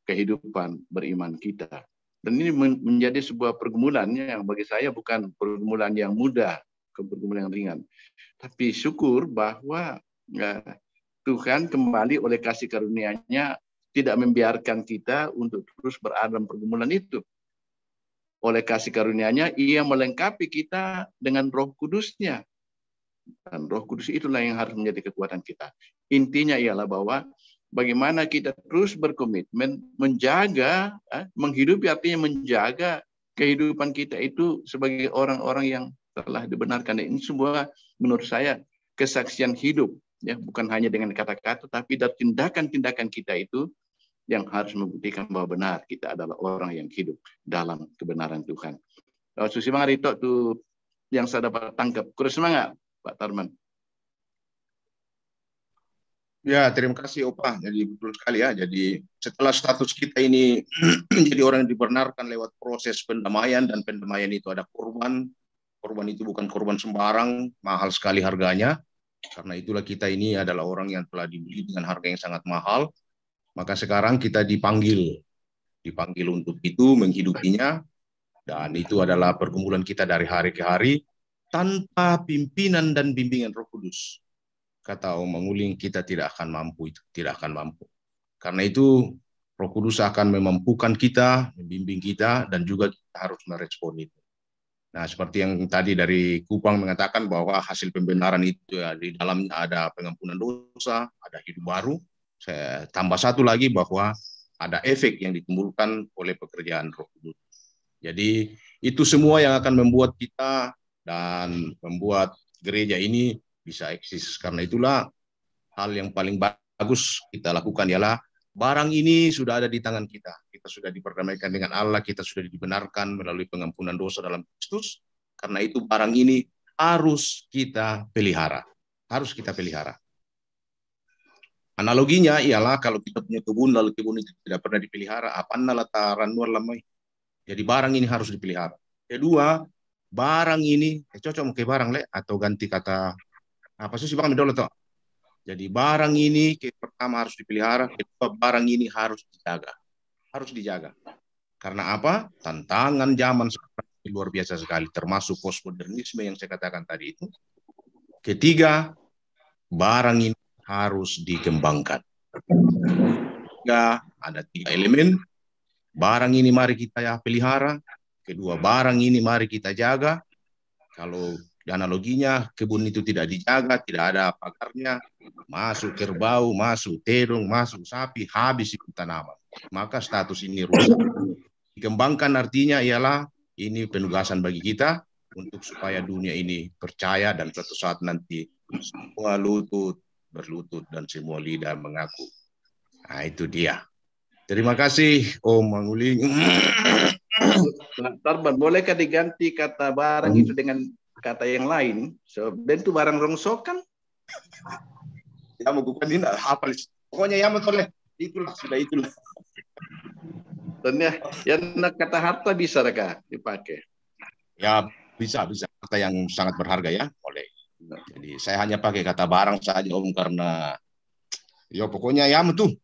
kehidupan beriman kita. Dan ini menjadi sebuah pergumulan yang bagi saya bukan pergumulan yang mudah, pergumulan yang ringan. Tapi syukur bahwa Tuhan kembali oleh kasih karunia-Nya tidak membiarkan kita untuk terus berada dalam pergumulan itu. Oleh kasih karunia-Nya, Ia melengkapi kita dengan Roh Kudus-Nya. Dan Roh Kudus itulah yang harus menjadi kekuatan kita. Intinya ialah bahwa bagaimana kita terus berkomitmen menjaga, menghidupi artinya menjaga kehidupan kita itu sebagai orang-orang yang telah dibenarkan. Ini semua menurut saya kesaksian hidup, ya, bukan hanya dengan kata-kata, tapi dari tindakan-tindakan kita itu yang harus membuktikan bahwa benar kita adalah orang yang hidup dalam kebenaran Tuhan. Susi Mangarito tuh yang saya dapat tangkap. Kurang semangat, Pak Tarman. Ya, terima kasih Opa. Jadi betul sekali ya. Jadi setelah status kita ini menjadi orang yang dibenarkan lewat proses pendamaian, dan pendamaian itu ada korban. Korban itu bukan korban sembarang, mahal sekali harganya. Karena itulah kita ini adalah orang yang telah dibeli dengan harga yang sangat mahal. Maka sekarang kita dipanggil untuk itu, menghidupinya, dan itu adalah pergumulan kita dari hari ke hari tanpa pimpinan dan bimbingan Roh Kudus. Kata Om Manguling, kita tidak akan mampu itu, tidak akan mampu. Karena itu Roh Kudus akan memampukan kita, membimbing kita, dan juga kita harus merespon itu. Nah, seperti yang tadi dari Kupang mengatakan bahwa hasil pembenaran itu ya, di dalamnya ada pengampunan dosa, ada hidup baru. Saya tambah satu lagi bahwa ada efek yang ditimbulkan oleh pekerjaan Roh Kudus. Jadi itu semua yang akan membuat kita dan membuat gereja ini bisa eksis. Karena itulah hal yang paling bagus kita lakukan ialah barang ini sudah ada di tangan kita. Kita sudah diperdamaikan dengan Allah, kita sudah dibenarkan melalui pengampunan dosa dalam Kristus. Karena itu barang ini harus kita pelihara. Harus kita pelihara. Analoginya ialah kalau kita punya kebun, lalu kebun itu tidak pernah dipelihara, apana lataran luar lamai. Jadi barang ini harus dipelihara. Kedua, barang ini, cocok mungkin barang le, atau ganti kata, apa sih bang dulu toh. Jadi barang ini pertama harus dipelihara, kedua barang ini harus dijaga. Harus dijaga. Karena apa? Tantangan zaman sekarang luar biasa sekali, termasuk postmodernisme yang saya katakan tadi itu. Ketiga, barang ini harus dikembangkan. Ketiga, ada 3 elemen. Barang ini mari kita pelihara. Kedua, barang ini mari kita jaga. Kalau analoginya kebun itu tidak dijaga, tidak ada pagarnya, masuk kerbau, masuk terung, masuk sapi, habis itu tanaman. Maka status ini rusak. Dikembangkan artinya ialah ini penugasan bagi kita untuk supaya dunia ini percaya dan suatu saat nanti semua lutut berlutut dan semua lidah mengaku. Nah itu dia. Terima kasih Om Manguling. Tarban, bolehkah diganti kata barang itu dengan kata yang lain? So, bentuk barang rongsokan. Ya mau bukan ini apa? Pokoknya ya boleh. Itulah sudah itulah. Dan ya, yang kata harta bisa kah dipakai? Ya bisa kata yang sangat berharga ya boleh. Jadi saya hanya pakai kata barang saja Om karena ya pokoknya ya mutu.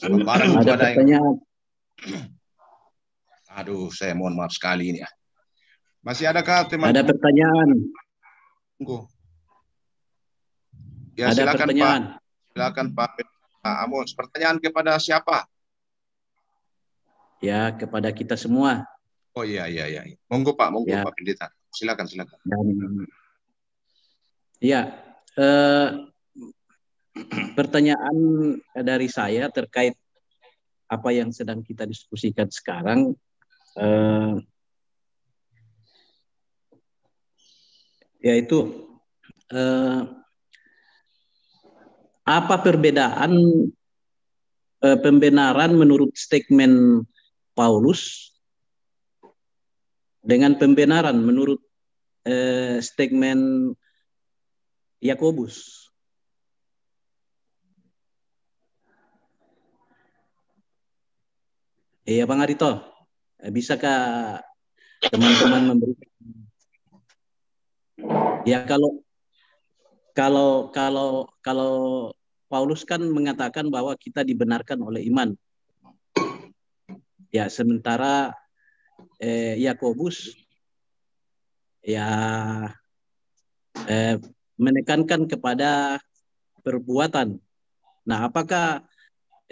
Barang ada pertanyaan. Aduh, saya mohon maaf sekali ini ya. Masih adakah teman? Ada pertanyaan. Ya, ada silakan pertanyaan. Pak. Silakan Pak Amos. Pertanyaan kepada siapa? Ya, kepada kita semua. Oh iya. Monggo Pak, ya. Pak Pendeta. Silakan. Ya, pertanyaan dari saya terkait apa yang sedang kita diskusikan sekarang. Yaitu apa perbedaan pembenaran menurut statement Paulus dengan pembenaran menurut statement Yakobus? Iya Bang Arito, bisakah teman-teman memberikan? Ya kalau Paulus kan mengatakan bahwa kita dibenarkan oleh iman. Ya sementara Yakobus ya menekankan kepada perbuatan. Nah, apakah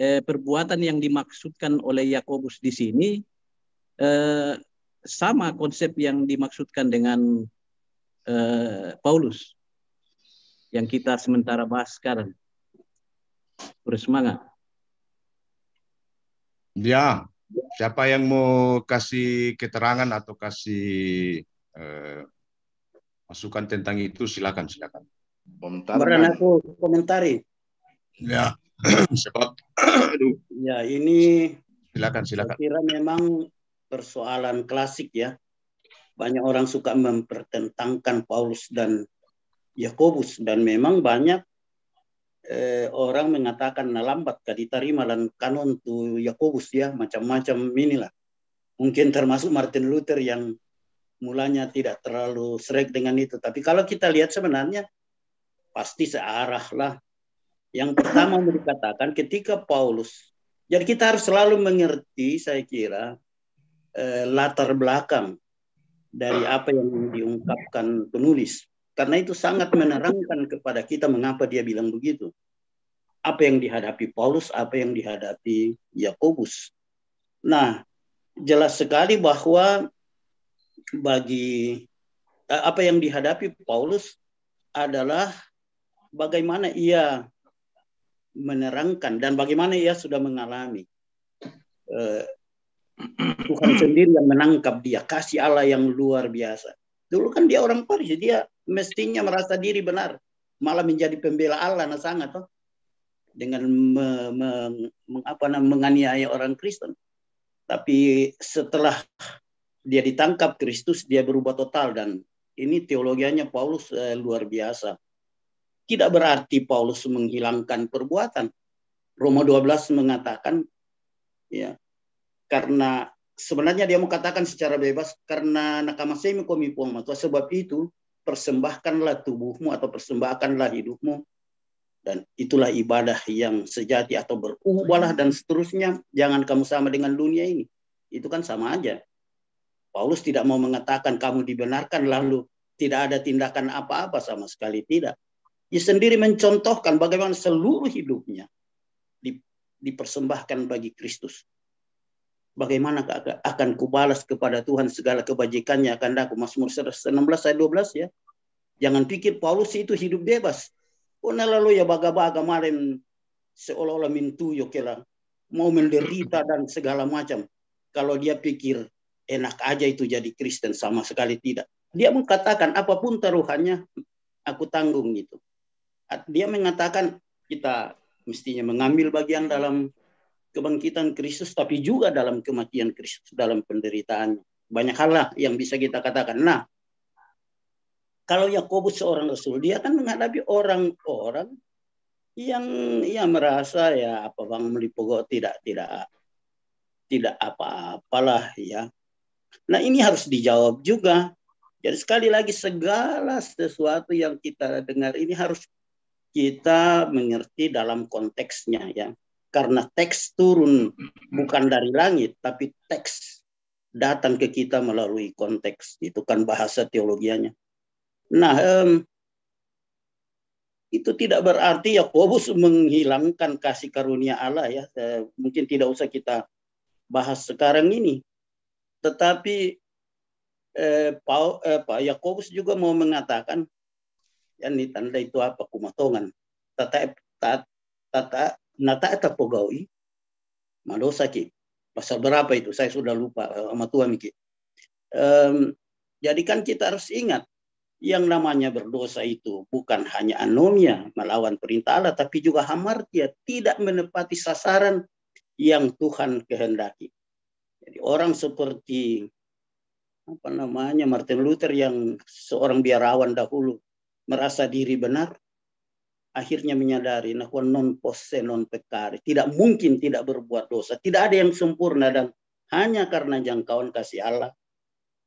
perbuatan yang dimaksudkan oleh Yakobus di sini sama konsep yang dimaksudkan dengan Paulus yang kita sementara bahas sekarang? Bersemangat. Ya, siapa yang mau kasih keterangan atau kasih masukan tentang itu silakan. Kemarin aku komentari. Ya, sebab. Ya ini. Silakan. Saya kira memang persoalan klasik ya. Banyak orang suka mempertentangkan Paulus dan Yakobus dan memang banyak orang mengatakan lambat diterima dan kanon tu Yakobus ya macam-macam inilah. Mungkin termasuk Martin Luther yang mulanya tidak terlalu sreg dengan itu. Tapi kalau kita lihat sebenarnya pasti searah lah. Yang pertama mau dikatakan ketika Paulus. Jadi kita harus selalu mengerti saya kira latar belakang dari apa yang diungkapkan penulis. Karena itu sangat menerangkan kepada kita mengapa dia bilang begitu. Apa yang dihadapi Paulus, apa yang dihadapi Yakobus. Nah, jelas sekali bahwa bagi apa yang dihadapi Paulus adalah bagaimana ia menerangkan dan bagaimana ia sudah mengalami Tuhan sendiri yang menangkap dia, kasih Allah yang luar biasa. Dulu kan dia orang Farisi, dia mestinya merasa diri benar, malah menjadi pembela Allah sangat toh, dengan menganiaya orang Kristen. Tapi setelah dia ditangkap Kristus, dia berubah total, dan ini teologianya Paulus luar biasa. Tidak berarti Paulus menghilangkan perbuatan. Roma 12 mengatakan, ya, karena sebenarnya dia mengatakan secara bebas, karena nakamasemi komi puang matua, sebab itu persembahkanlah tubuhmu atau persembahkanlah hidupmu, dan itulah ibadah yang sejati atau berubahlah dan seterusnya. Jangan kamu sama dengan dunia ini. Itu kan sama aja. Paulus tidak mau mengatakan kamu dibenarkan lalu tidak ada tindakan apa-apa, sama sekali tidak. Dia sendiri mencontohkan bagaimana seluruh hidupnya dipersembahkan bagi Kristus. Bagaimana akan kubalas kepada Tuhan segala kebajikannya akan daku. Mazmur 16 ayat 12 ya. Jangan pikir Paulus itu hidup bebas. Oh lalu ya baga-baga kemarin seolah-olah mintu yokela mau menderita dan segala macam. Kalau dia pikir enak aja itu jadi Kristen, sama sekali tidak. Dia mengatakan apapun taruhannya aku tanggung gitu. Dia mengatakan kita mestinya mengambil bagian dalam kebangkitan Kristus, tapi juga dalam kematian Kristus, dalam penderitaannya. Banyak hal lah yang bisa kita katakan. Nah, kalau Yakobus seorang rasul, dia kan menghadapi orang-orang yang merasa ya apa bang melipogo tidak apa-apalah ya. Nah, ini harus dijawab juga. Jadi sekali lagi segala sesuatu yang kita dengar ini harus kita mengerti dalam konteksnya ya. Karena teks turun bukan dari langit, tapi teks datang ke kita melalui konteks. Itu kan bahasa teologianya. Nah, itu tidak berarti Yakobus menghilangkan kasih karunia Allah ya. Mungkin tidak usah kita bahas sekarang ini. Tetapi Yakobus juga mau mengatakan, ya ini tanda itu apa? Kumatongan. Nata eta pogawi madosa ki. Pasal berapa itu? Saya sudah lupa sama Tuhan ki. Jadi kan kita harus ingat yang namanya berdosa itu bukan hanya anomia melawan perintah Allah, tapi juga hamartia, tidak menepati sasaran yang Tuhan kehendaki. Jadi orang seperti Martin Luther yang seorang biarawan dahulu merasa diri benar, akhirnya menyadari bahwa non posse non peccare, tidak mungkin tidak berbuat dosa, tidak ada yang sempurna, dan hanya karena jangkauan kasih Allah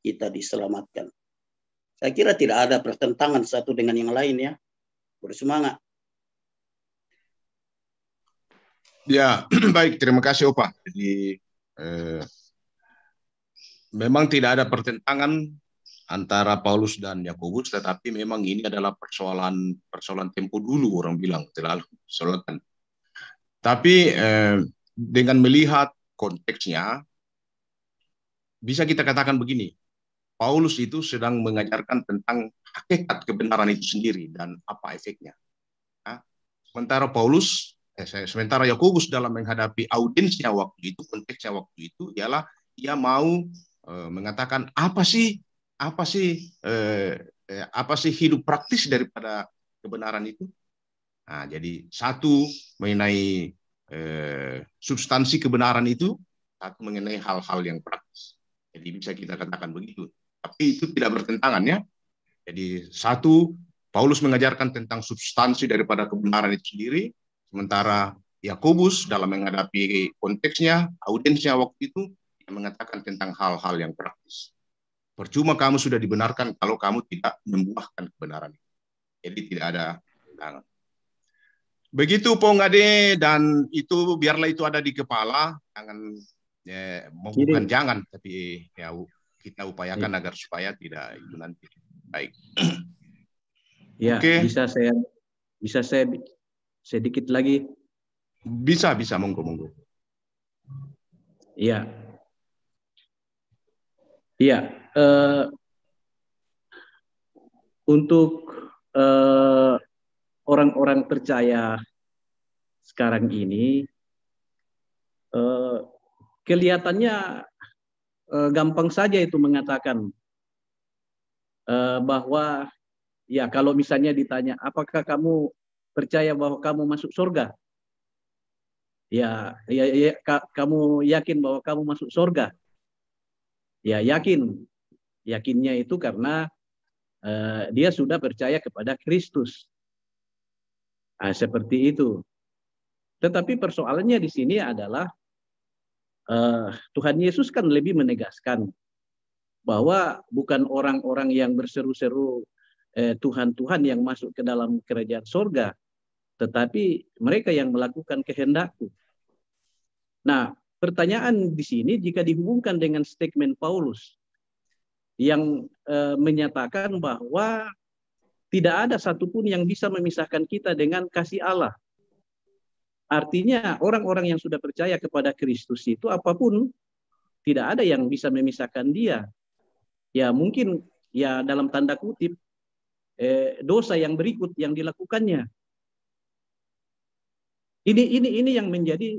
kita diselamatkan. Saya kira tidak ada pertentangan satu dengan yang lain ya. Bersemangat. Ya, baik, terima kasih Opa. Jadi memang tidak ada pertentangan antara Paulus dan Yakobus, tetapi memang ini adalah persoalan tempo dulu, orang bilang terlalu persoalan. Tapi dengan melihat konteksnya, bisa kita katakan begini, Paulus itu sedang mengajarkan tentang hakikat kebenaran itu sendiri dan apa efeknya. Nah, sementara Yakobus dalam menghadapi audiensnya waktu itu, konteksnya waktu itu ialah ia mau mengatakan apa sih hidup praktis daripada kebenaran itu. Nah, jadi satu mengenai substansi kebenaran itu, satu mengenai hal-hal yang praktis. Jadi bisa kita katakan begitu. Tapi itu tidak bertentangan ya. Jadi satu, Paulus mengajarkan tentang substansi daripada kebenaran itu sendiri, sementara Yakobus dalam menghadapi konteksnya, audiensnya waktu itu, yang mengatakan tentang hal-hal yang praktis. Percuma kamu sudah dibenarkan kalau kamu tidak membuahkan kebenaran. Jadi tidak ada tentangan. Begitu Pong Ade, dan itu biarlah itu ada di kepala, bukan jangan, tapi ya kita upayakan agar supaya tidak itu nanti. Baik. Ya, okay. Bisa saya sedikit lagi? Bisa, monggo. Iya. Iya, untuk orang-orang percaya sekarang ini kelihatannya gampang saja itu mengatakan bahwa ya kalau misalnya ditanya apakah kamu percaya bahwa kamu masuk surga, ya kamu yakin bahwa kamu masuk surga, ya yakinnya itu karena dia sudah percaya kepada Kristus. Seperti itu. Tetapi persoalannya di sini adalah Tuhan Yesus kan lebih menegaskan bahwa bukan orang-orang yang berseru-seru Tuhan yang masuk ke dalam kerajaan surga, tetapi mereka yang melakukan kehendak-Ku. Nah, pertanyaan di sini jika dihubungkan dengan statement Paulus yang menyatakan bahwa tidak ada satupun yang bisa memisahkan kita dengan kasih Allah. Artinya orang-orang yang sudah percaya kepada Kristus itu apapun tidak ada yang bisa memisahkan dia. Ya mungkin ya dalam tanda kutip dosa yang berikut yang dilakukannya. Ini yang menjadi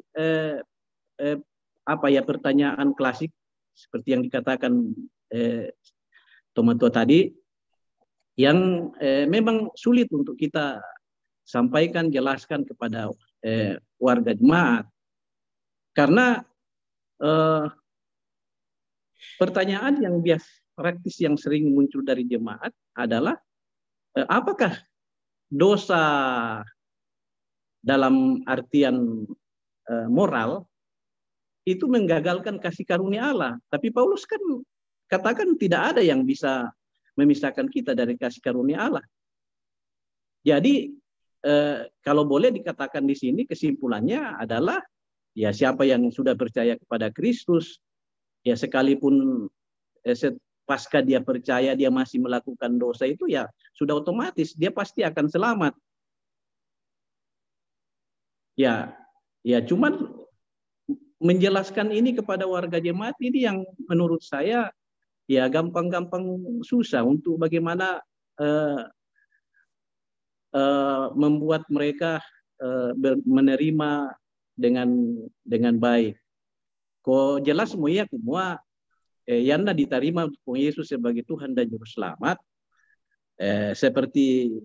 pertanyaan klasik seperti yang dikatakan Tomato tadi, yang memang sulit untuk kita sampaikan, jelaskan kepada warga jemaat. Karena pertanyaan yang praktis yang sering muncul dari jemaat adalah apakah dosa dalam artian moral itu menggagalkan kasih karunia Allah. Tapi Paulus kan katakan tidak ada yang bisa memisahkan kita dari kasih karunia Allah. Jadi kalau boleh dikatakan di sini kesimpulannya adalah ya siapa yang sudah percaya kepada Kristus, ya sekalipun pasca dia percaya dia masih melakukan dosa itu ya sudah otomatis dia pasti akan selamat. Ya cuman menjelaskan ini kepada warga jemaat ini yang menurut saya ya gampang-gampang susah untuk bagaimana membuat mereka menerima dengan baik. Ko jelas semua yanda diterima Yesus sebagai Tuhan dan Juru Selamat. Seperti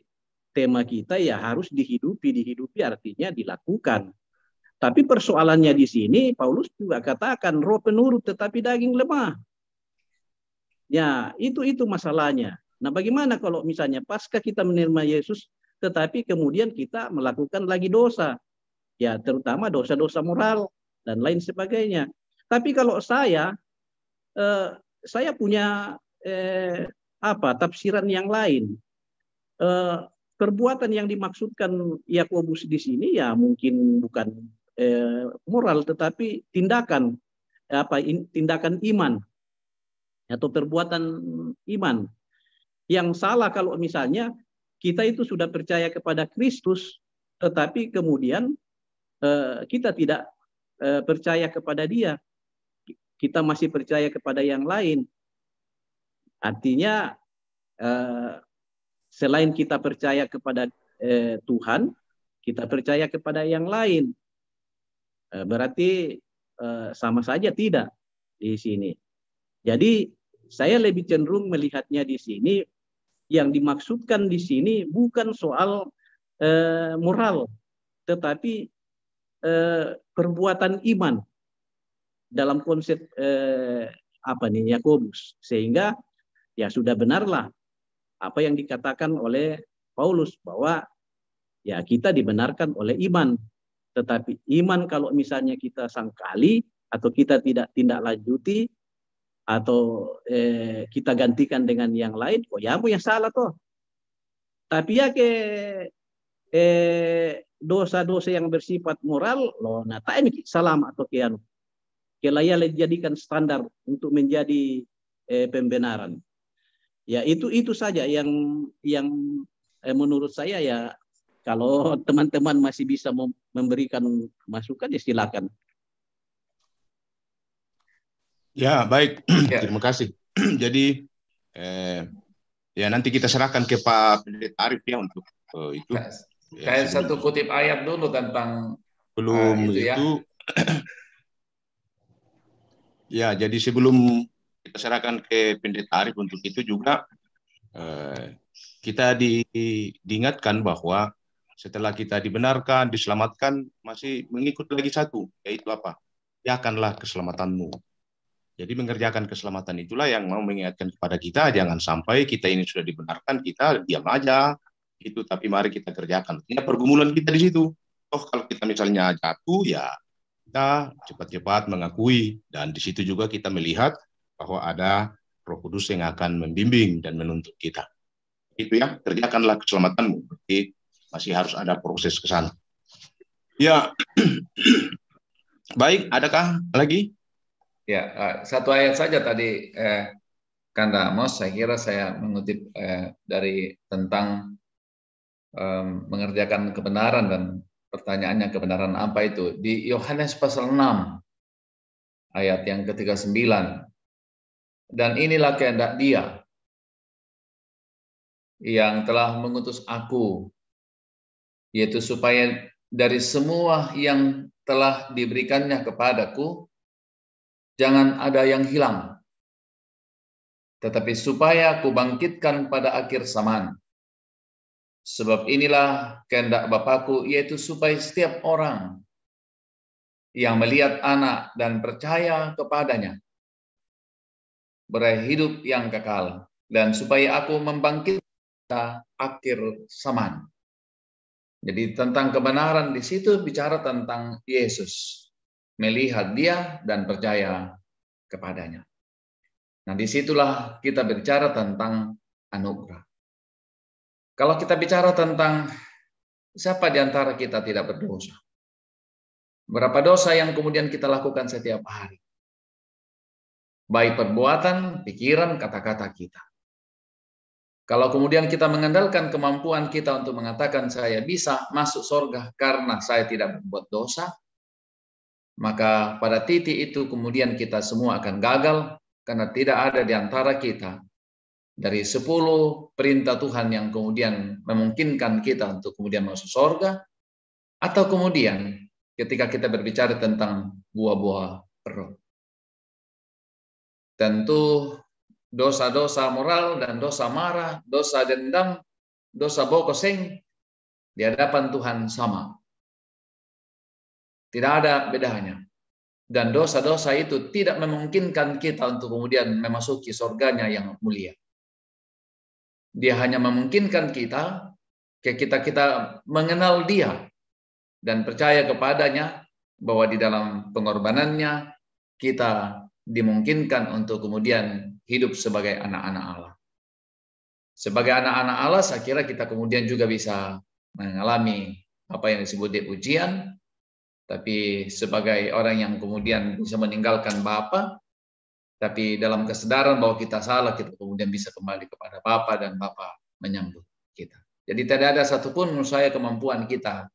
tema kita ya harus dihidupi artinya dilakukan. Tapi persoalannya di sini Paulus juga katakan roh penurut tetapi daging lemah. Ya, itu masalahnya. Nah, bagaimana kalau misalnya pasca kita menerima Yesus, tetapi kemudian kita melakukan lagi dosa, ya terutama dosa-dosa moral dan lain sebagainya. Tapi kalau saya punya tafsiran yang lain. Perbuatan yang dimaksudkan Yakobus di sini ya mungkin bukan moral, tetapi tindakan iman. Atau perbuatan iman yang salah kalau misalnya kita itu sudah percaya kepada Kristus tetapi kemudian kita tidak percaya kepada Dia, kita masih percaya kepada yang lain. Artinya selain kita percaya kepada Tuhan, kita percaya kepada yang lain, berarti sama saja tidak di sini. Jadi saya lebih cenderung melihatnya di sini yang dimaksudkan di sini bukan soal moral, tetapi perbuatan iman dalam konsep Yakobus, sehingga ya sudah benarlah apa yang dikatakan oleh Paulus bahwa ya kita dibenarkan oleh iman, tetapi iman kalau misalnya kita sangkali atau kita tidak tindak lanjuti atau kita gantikan dengan yang lain, yang salah toh. Tapi ya dosa-dosa yang bersifat moral, ini salam atau kian, kelaya dijadikan standar untuk menjadi pembenaran. Ya itu saja yang menurut saya ya kalau teman-teman masih bisa memberikan masukan ya silakan. Ya, baik. Terima kasih. Jadi ya nanti kita serahkan ke Pak Pendeta Arif ya untuk itu. Saya satu kutip ayat dulu tentang belum itu ya. Ya, jadi sebelum kita serahkan ke Pendeta Arif untuk itu juga kita diingatkan bahwa setelah kita dibenarkan, diselamatkan, masih mengikut lagi satu, yaitu apa? Kerjakanlah keselamatanmu. Jadi mengerjakan keselamatan itulah yang mau mengingatkan kepada kita, jangan sampai kita ini sudah dibenarkan, kita diam aja, itu. Tapi mari kita kerjakan. Ini pergumulan kita di situ. Oh, kalau kita misalnya jatuh, ya kita cepat-cepat mengakui. Dan di situ juga kita melihat bahwa ada Roh Kudus yang akan membimbing dan menuntut kita. Itu ya, kerjakanlah keselamatanmu. Berarti masih harus ada proses ke sana. Ya, baik. Adakah lagi? Ya, satu ayat saja tadi, Kanda Amos. Saya kira saya mengutip dari tentang mengerjakan kebenaran dan pertanyaannya kebenaran apa itu di Yohanes pasal 6 ayat yang ke-39. Dan inilah kehendak Dia yang telah mengutus aku, yaitu supaya dari semua yang telah diberikannya kepadaku, jangan ada yang hilang, tetapi supaya aku bangkitkan pada akhir zaman. Sebab inilah kehendak Bapakku, yaitu supaya setiap orang yang melihat Anak dan percaya kepadanya beroleh hidup yang kekal, dan supaya aku membangkitkan pada akhir zaman. Jadi tentang kebenaran di situ bicara tentang Yesus, melihat Dia dan percaya kepadanya. Nah, disitulah kita bicara tentang anugerah. Kalau kita bicara tentang siapa di antara kita tidak berdosa, berapa dosa yang kemudian kita lakukan setiap hari, baik perbuatan, pikiran, kata-kata kita. Kalau kemudian kita mengandalkan kemampuan kita untuk mengatakan saya bisa masuk surga karena saya tidak berbuat dosa, maka pada titik itu kemudian kita semua akan gagal, karena tidak ada di antara kita dari 10 perintah Tuhan yang kemudian memungkinkan kita untuk kemudian masuk surga, atau kemudian ketika kita berbicara tentang buah-buah roh. Tentu dosa-dosa moral dan dosa marah, dosa dendam, dosa bokoseng di hadapan Tuhan sama. Tidak ada bedanya. Dan dosa-dosa itu tidak memungkinkan kita untuk kemudian memasuki surganya yang mulia. Dia hanya memungkinkan kita mengenal Dia dan percaya kepadanya, bahwa di dalam pengorbanannya kita dimungkinkan untuk kemudian hidup sebagai anak-anak Allah. Sebagai anak-anak Allah, saya kira kita kemudian juga bisa mengalami apa yang disebut di ujian, tapi sebagai orang yang kemudian bisa meninggalkan Bapa, tapi dalam kesadaran bahwa kita salah, kita kemudian bisa kembali kepada Bapa dan Bapa menyambut kita. Jadi tidak ada satupun menurut saya kemampuan kita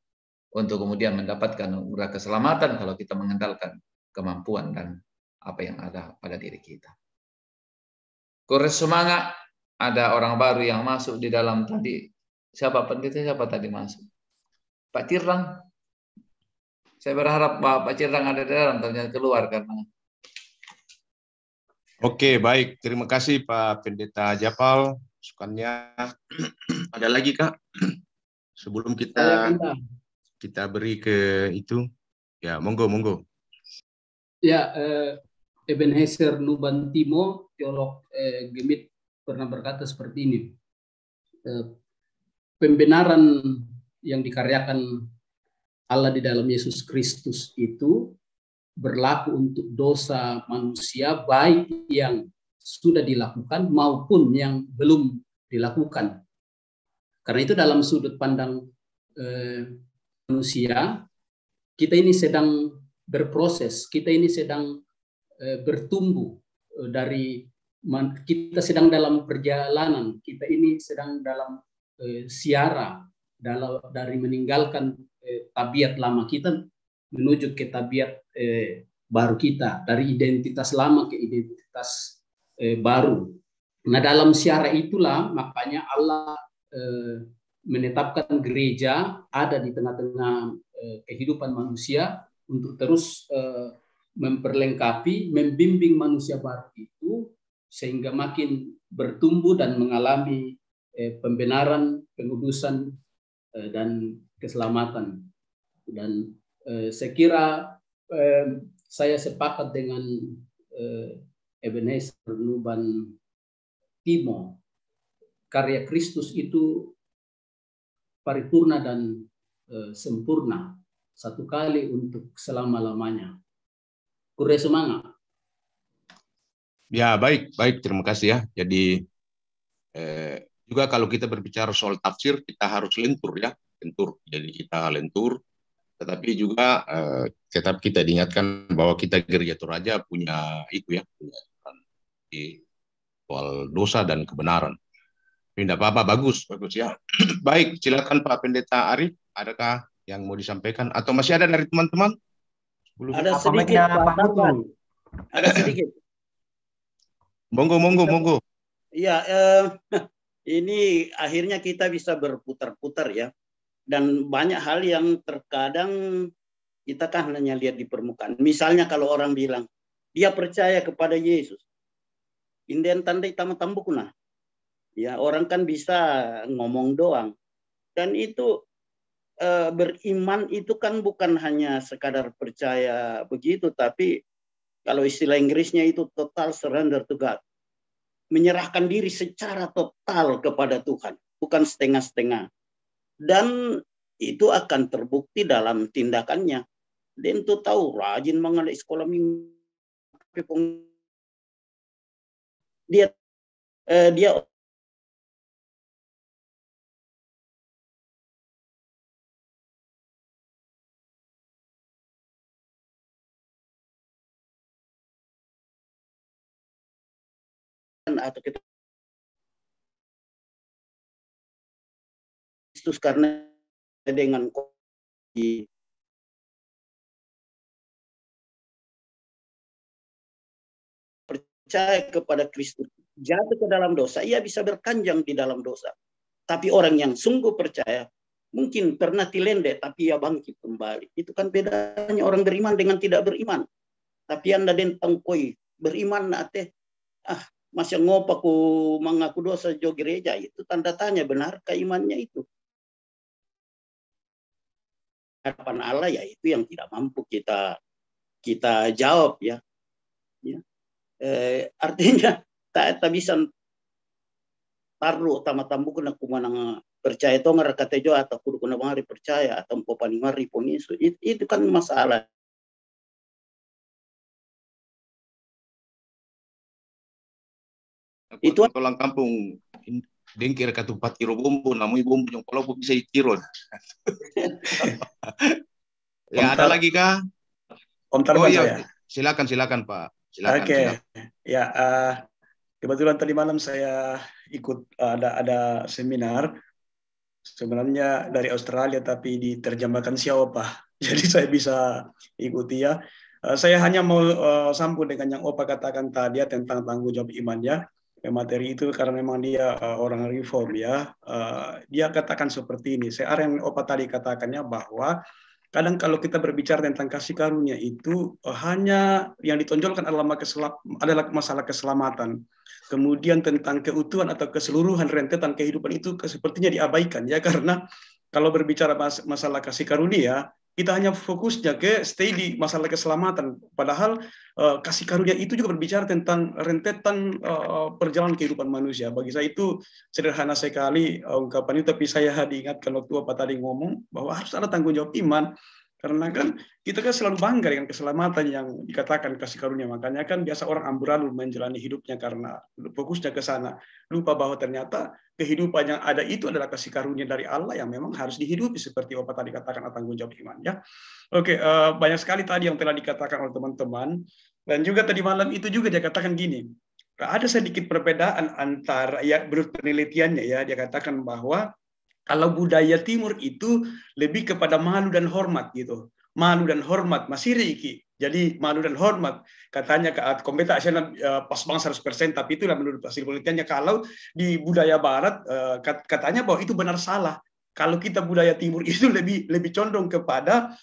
untuk kemudian mendapatkan anugerah keselamatan kalau kita mengandalkan kemampuan dan apa yang ada pada diri kita. Kores semangat, ada orang baru yang masuk di dalam tadi. Siapa pendeta? Siapa tadi masuk? Pak Cirang. Saya berharap Pak Cirang ada di dalam, ternyata keluar karena. Oke, baik. Terima kasih Pak Pendeta Japal. Masukannya. Ada lagi Kak? Sebelum kita beri ke itu. Ya, monggo. Ya, Ebenezer Nubantimo, teolog Gemit, pernah berkata seperti ini. Pembenaran yang dikaryakan Allah di dalam Yesus Kristus itu berlaku untuk dosa manusia, baik yang sudah dilakukan maupun yang belum dilakukan. Karena itu dalam sudut pandang manusia, kita ini sedang berproses, kita ini sedang bertumbuh, kita sedang dalam perjalanan, kita ini sedang dalam siara, dari meninggalkan tabiat lama kita menuju ke tabiat baru kita, dari identitas lama ke identitas baru. Nah, dalam syara itulah makanya Allah menetapkan gereja ada di tengah-tengah kehidupan manusia untuk terus memperlengkapi, membimbing manusia baru itu sehingga makin bertumbuh dan mengalami pembenaran, pengudusan dan keselamatan. Dan saya kira saya sepakat dengan Ebenezer Nuban Timo, karya Kristus itu paripurna dan sempurna satu kali untuk selama-lamanya. Kure semangat. Ya, baik, terima kasih ya. Jadi juga kalau kita berbicara soal tafsir, kita harus lentur ya, lentur. Jadi kita lentur, tetapi juga tetap kita diingatkan bahwa kita Gereja Toraja punya itu ya, punya soal dosa dan kebenaran. Tidak apa-apa, bagus ya. Baik, silakan Pak Pendeta Arif, adakah yang mau disampaikan atau masih ada dari teman-teman? Ada sedikit, Pak. Ada sedikit. Monggo. Iya, ini akhirnya kita bisa berputar-putar ya. Dan banyak hal yang terkadang kita kan hanya lihat di permukaan. Misalnya kalau orang bilang, dia percaya kepada Yesus. Indian tandai tambukuna. Ya, orang kan bisa ngomong doang. Dan itu beriman itu kan bukan hanya sekadar percaya begitu, tapi kalau istilah Inggrisnya itu total surrender to God. Menyerahkan diri secara total kepada Tuhan, bukan setengah-setengah. Dan itu akan terbukti dalam tindakannya. Dan itu tahu rajin mengenai sekolah minggu. Dia atau kita Kristus karena dengan percaya kepada Kristus jatuh ke dalam dosa, ia bisa berkanjang di dalam dosa. Tapi orang yang sungguh percaya mungkin pernah tilende tapi ia bangkit kembali. Itu kan bedanya orang beriman dengan tidak beriman. Tapi anda den tangkoi beriman nate masih ngopaku mengaku dosa jo gereja, itu tanda tanya benar keimannya itu. Harapan Allah ya itu yang tidak mampu kita jawab ya. Artinya tak bisa taruh tamu kuna kumana percaya to ngarakate jo atau kudu kuna mari percaya atau popani mari ponisu itu kan masalah. Itu orang kampung dengkir katupat tiro bombo, namun bombo yang kalau bisa tiro. Ya ada lagi kah? Oh iya, silakan Pak. Silakan. Oke. Ya, kebetulan tadi malam saya ikut ada seminar sebenarnya dari Australia tapi diterjemahkan siapa. Jadi saya bisa ikuti ya. Saya hanya mau sambung dengan yang Opa katakan tadi ya, tentang tanggung jawab imannya. Materi itu karena memang dia orang reform ya. Dia katakan seperti ini. Saya yang Opa tadi katakannya bahwa kadang kalau kita berbicara tentang kasih karunia itu hanya yang ditonjolkan adalah masalah keselamatan. Kemudian tentang keutuhan atau keseluruhan rentetan kehidupan itu sepertinya diabaikan ya, karena kalau berbicara masalah kasih karunia kita hanya fokusnya ke stay di masalah keselamatan. Padahal kasih karunia itu juga berbicara tentang rentetan perjalanan kehidupan manusia. Bagi saya itu sederhana sekali ungkapan itu, tapi saya diingatkan waktu apa tadi ngomong bahwa harus ada tanggung jawab iman. Karena kan kita kan selalu bangga dengan keselamatan yang dikatakan kasih karunia. Makanya kan biasa orang amburadul menjalani hidupnya karena fokusnya ke sana. Lupa bahwa ternyata kehidupan yang ada itu adalah kasih karunia dari Allah yang memang harus dihidupi seperti apa tadi katakan tanggung jawab iman ya. Oke, banyak sekali tadi yang telah dikatakan oleh teman-teman. Dan juga tadi malam itu juga dia katakan gini. Ada sedikit perbedaan antara ya menurut penelitiannya ya, dia katakan bahwa kalau budaya timur itu lebih kepada malu dan hormat gitu. Malu dan hormat masih iki. Jadi malu dan hormat katanya kompeta saya pas banget 100%, tapi itulah menurut hasil penelitiannya. Kalau di budaya Barat katanya bahwa itu benar salah. Kalau kita budaya Timur itu lebih condong kepada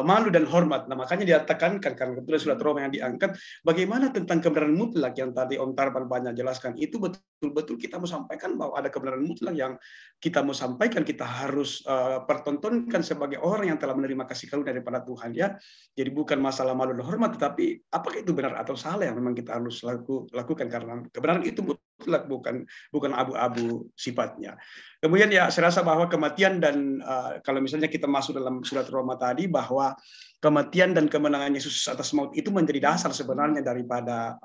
malu dan hormat. Nah, makanya dia tekankan karena kebetulan surat Roma yang diangkat, bagaimana tentang kebenaran mutlak yang tadi Om Tarban banyak jelaskan. Itu betul-betul kita mau sampaikan bahwa ada kebenaran mutlak yang kita mau sampaikan, kita harus pertontonkan sebagai orang yang telah menerima kasih karunia daripada Tuhan, ya. Jadi bukan masalah malu dan hormat, tetapi apakah itu benar atau salah yang memang kita harus lakukan, karena kebenaran itu mutlak, bukan abu-abu sifatnya. Kemudian ya saya rasa bahwa kematian dan kalau misalnya kita masuk dalam surat Roma tadi, bahwa kematian dan kemenangan Yesus atas maut itu menjadi dasar sebenarnya daripada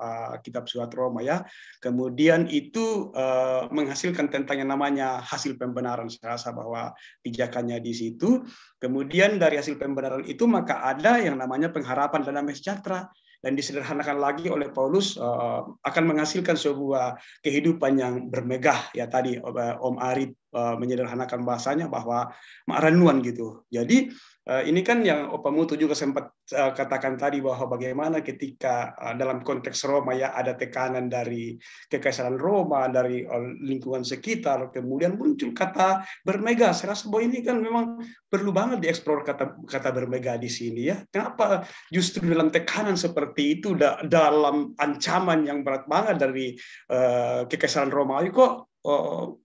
kitab surat Roma, ya. Kemudian itu menghasilkan tentang yang namanya hasil pembenaran. Saya rasa bahwa pijakannya di situ. Kemudian dari hasil pembenaran itu maka ada yang namanya pengharapan dan damai sejahtera. Dan disederhanakan lagi oleh Paulus akan menghasilkan sebuah kehidupan yang bermegah, ya. Tadi Om Arif menyederhanakan bahasanya bahwa maranuan gitu. Jadi ini kan yang Opa Mutu juga sempat katakan tadi, bahwa bagaimana ketika dalam konteks Roma, ya, ada tekanan dari kekaisaran Roma, dari lingkungan sekitar, kemudian muncul kata bermega. Saya rasa bahwa ini kan memang perlu banget dieksplor kata bermega di sini, ya. Kenapa justru dalam tekanan seperti itu, dalam ancaman yang berat banget dari kekaisaran Romawi, kok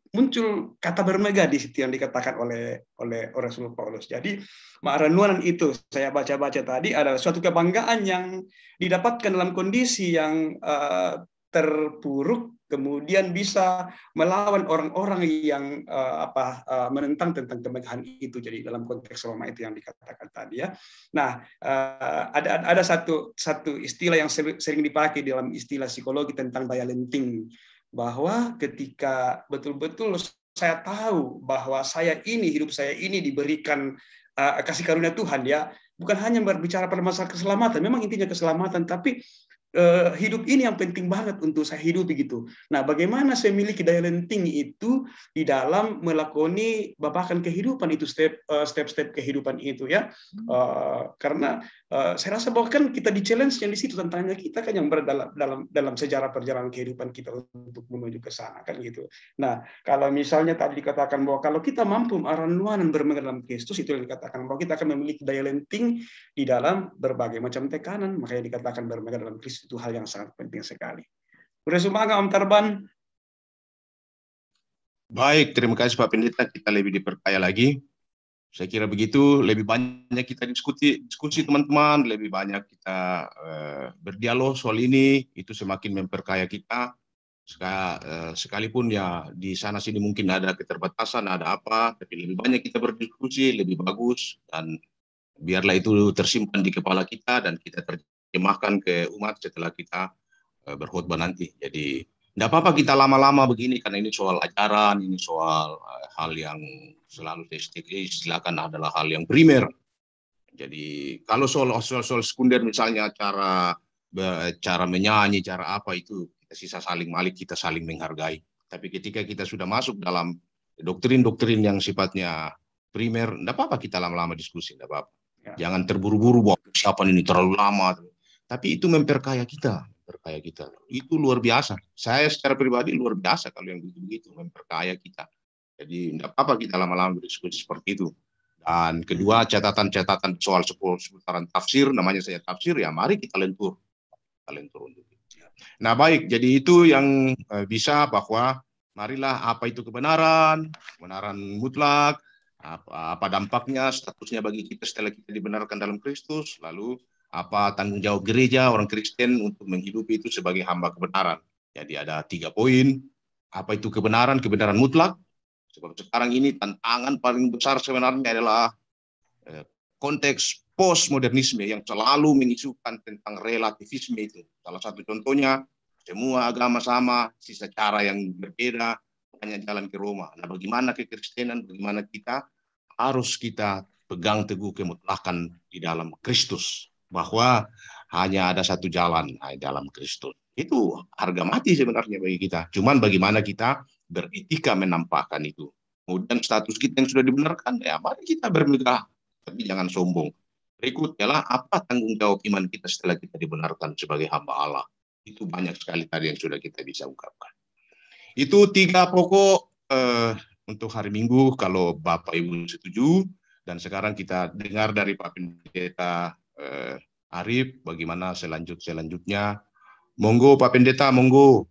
muncul kata bermega di situ yang dikatakan oleh Rasul Paulus. Jadi maranuan itu saya baca-baca tadi adalah suatu kebanggaan yang didapatkan dalam kondisi yang terpuruk, kemudian bisa melawan orang-orang yang menentang tentang kemegahan itu. Jadi dalam konteks Roma itu yang dikatakan tadi, ya. Nah, ada satu istilah yang sering dipakai dalam istilah psikologi tentang daya lenting, bahwa ketika betul-betul saya tahu bahwa hidup saya ini diberikan kasih karunia Tuhan, ya, bukan hanya berbicara pada masalah keselamatan, memang intinya keselamatan, tapi hidup ini yang penting banget untuk saya hidup begitu. Nah, bagaimana saya memiliki daya lenting itu di dalam melakoni babakan kehidupan itu, step-step kehidupan itu, ya. Karena saya rasa bahwa kan kita di challenge yang di situ, tantangannya kita kan yang berada dalam sejarah perjalanan kehidupan kita untuk menuju ke sana, kan gitu. Nah, kalau misalnya tadi dikatakan bahwa kalau kita mampu maranuan bermegah dalam Kristus, itu yang dikatakan bahwa kita akan memiliki daya lenting di dalam berbagai macam tekanan, makanya dikatakan bermegah dalam Kristus. Itu hal yang sangat penting sekali. Udah semangat Om Tarban. Baik, terima kasih Pak Pendeta. Kita lebih diperkaya lagi. Saya kira begitu. Lebih banyak kita diskusi teman-teman, lebih banyak kita berdialog soal ini. Itu semakin memperkaya kita. Sekalipun ya di sana sini mungkin ada keterbatasan, ada apa, tapi lebih banyak kita berdiskusi, lebih bagus, dan biarlah itu tersimpan di kepala kita dan kita terjemahkan ke umat setelah kita berkhutbah nanti. Jadi tidak apa-apa kita lama-lama begini, karena ini soal ajaran, ini soal hal yang selalu istilahkan adalah hal yang primer. Jadi kalau soal sekunder misalnya cara menyanyi, cara apa, itu kita sisa saling malik, kita saling menghargai. Tapi ketika kita sudah masuk dalam doktrin-doktrin yang sifatnya primer, tidak apa-apa kita lama-lama diskusi, tidak apa-apa. Jangan terburu-buru bahwa persiapan ini terlalu lama. Tapi itu memperkaya kita. Itu luar biasa. Saya secara pribadi luar biasa kalau yang begitu memperkaya kita. Jadi tidak apa-apa kita lama-lama berdiskusi seperti itu. Dan kedua, catatan-catatan soal seputaran tafsir, namanya saya tafsir, ya mari kita lentur untuk itu. Nah baik, jadi itu yang bisa, bahwa marilah apa itu kebenaran mutlak, apa dampaknya, statusnya bagi kita setelah kita dibenarkan dalam Kristus, lalu apa tanggung jawab gereja, orang Kristen untuk menghidupi itu sebagai hamba kebenaran. Jadi ada 3 poin. Apa itu kebenaran mutlak? Sebab sekarang ini tantangan paling besar sebenarnya adalah konteks postmodernisme yang selalu mengisukan tentang relativisme itu. Salah satu contohnya, semua agama sama, sisa cara yang berbeda, hanya jalan ke Roma. Nah, bagaimana kekristenan, bagaimana kita harus kita pegang teguh kemutlakan di dalam Kristus, bahwa hanya ada satu jalan dalam Kristus. Itu harga mati sebenarnya bagi kita. Cuman bagaimana kita beretika menampakkan itu. Kemudian status kita yang sudah dibenarkan, ya mari kita bermegah, tapi jangan sombong. Berikutnya lah, apa tanggung jawab iman kita setelah kita dibenarkan sebagai hamba Allah? Itu banyak sekali tadi yang sudah kita bisa ungkapkan. Itu 3 pokok untuk hari Minggu kalau Bapak Ibu setuju. Dan sekarang kita dengar dari Pak Pendeta Arif bagaimana selanjutnya. Monggo Pak Pendeta, monggo.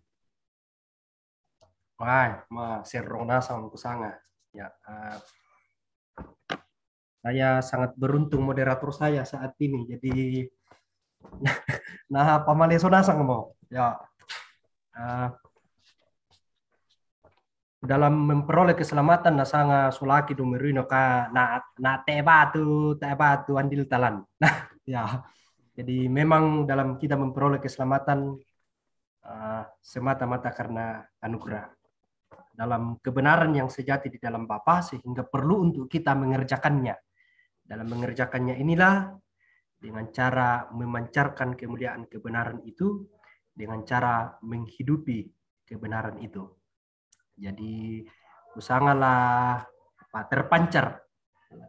Wah, serong nasang kusanga. Ya, saya sangat beruntung moderator saya saat ini. Jadi, nah pamaleso nasang mo. Ya, dalam memperoleh keselamatan nasanga sulaki dumerino ka na tebatu andil talan. Nah, ya. Jadi memang dalam kita memperoleh keselamatan semata-mata karena anugerah. Dalam kebenaran yang sejati di dalam Bapa sehingga perlu untuk kita mengerjakannya. Dalam mengerjakannya inilah dengan cara memancarkan kemuliaan kebenaran itu, dengan cara menghidupi kebenaran itu. Jadi usahalah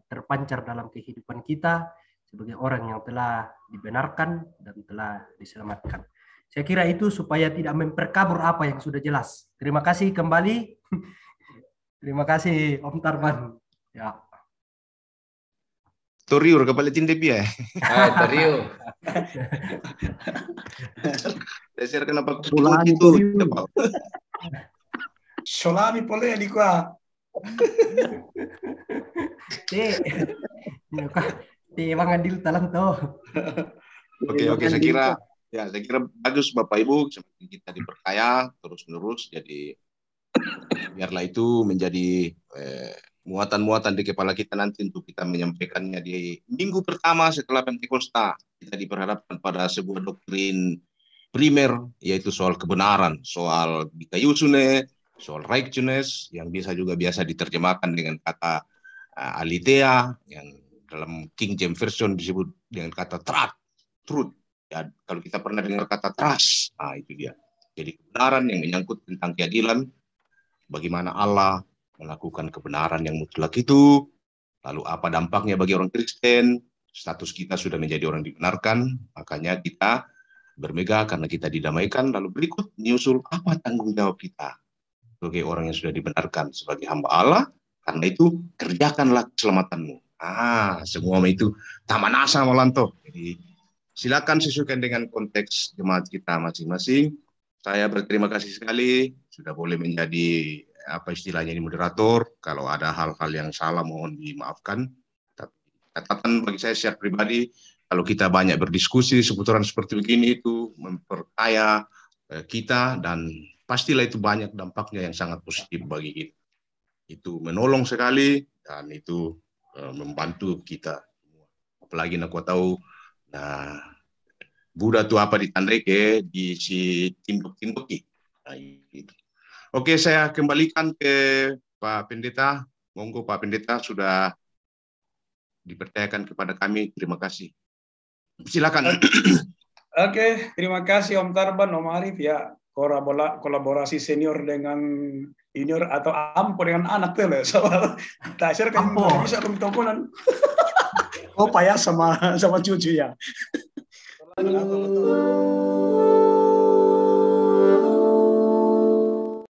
terpancar dalam kehidupan kita sebagai orang yang telah dibenarkan dan telah diselamatkan. Saya kira itu supaya tidak memperkabur apa yang sudah jelas. Terima kasih kembali. Terima kasih Om Tarban. Ya. Toriur kepala tindep ya. Toriur. Dasar kenapa pulang itu? Solami pole di qua. Bang Andil talang toh. Oke, saya kira bagus Bapak Ibu, seperti kita diperkaya terus-menerus, jadi biarlah itu menjadi muatan-muatan di kepala kita nanti untuk kita menyampaikannya di minggu pertama setelah Pentakosta. Kita diperhadapkan pada sebuah doktrin primer, yaitu soal kebenaran, soal dikayusune, soal righteousness, yang biasa diterjemahkan dengan kata aletheia, yang dalam King James Version disebut dengan kata truth. Ya, kalau kita pernah dengar kata trust, itu dia. Jadi kebenaran yang menyangkut tentang keadilan, bagaimana Allah melakukan kebenaran yang mutlak itu, lalu apa dampaknya bagi orang Kristen, status kita sudah menjadi orang dibenarkan, makanya kita bermegah karena kita didamaikan, lalu berikut menyusul apa tanggung jawab kita sebagai orang yang sudah dibenarkan sebagai hamba Allah, karena itu kerjakanlah keselamatanmu. Semua itu tamanasa malanto. Jadi silakan sesuaikan dengan konteks jemaat kita masing-masing. Saya berterima kasih sekali sudah boleh menjadi ini moderator. Kalau ada hal-hal yang salah mohon dimaafkan. Tapi catatan bagi saya secara pribadi, kalau kita banyak berdiskusi seputaran seperti begini itu memperkaya kita dan pastilah itu banyak dampaknya yang sangat positif bagi kita. Itu menolong sekali dan itu membantu kita. Apalagi aku tahu Buddha itu apa ditandai di si tinduk-tinduk. Gitu. Oke, saya kembalikan ke Pak Pendeta. Monggo Pak Pendeta sudah dipercayakan kepada kami. Terima kasih. Silakan. Oke, terima kasih Om Tarban, Om Arif ya. Kolaborasi senior dengan junior atau ampo dengan anak tuh loh. Soal dasar kan bisa kumtokonan. Oh payah sama cucu ya.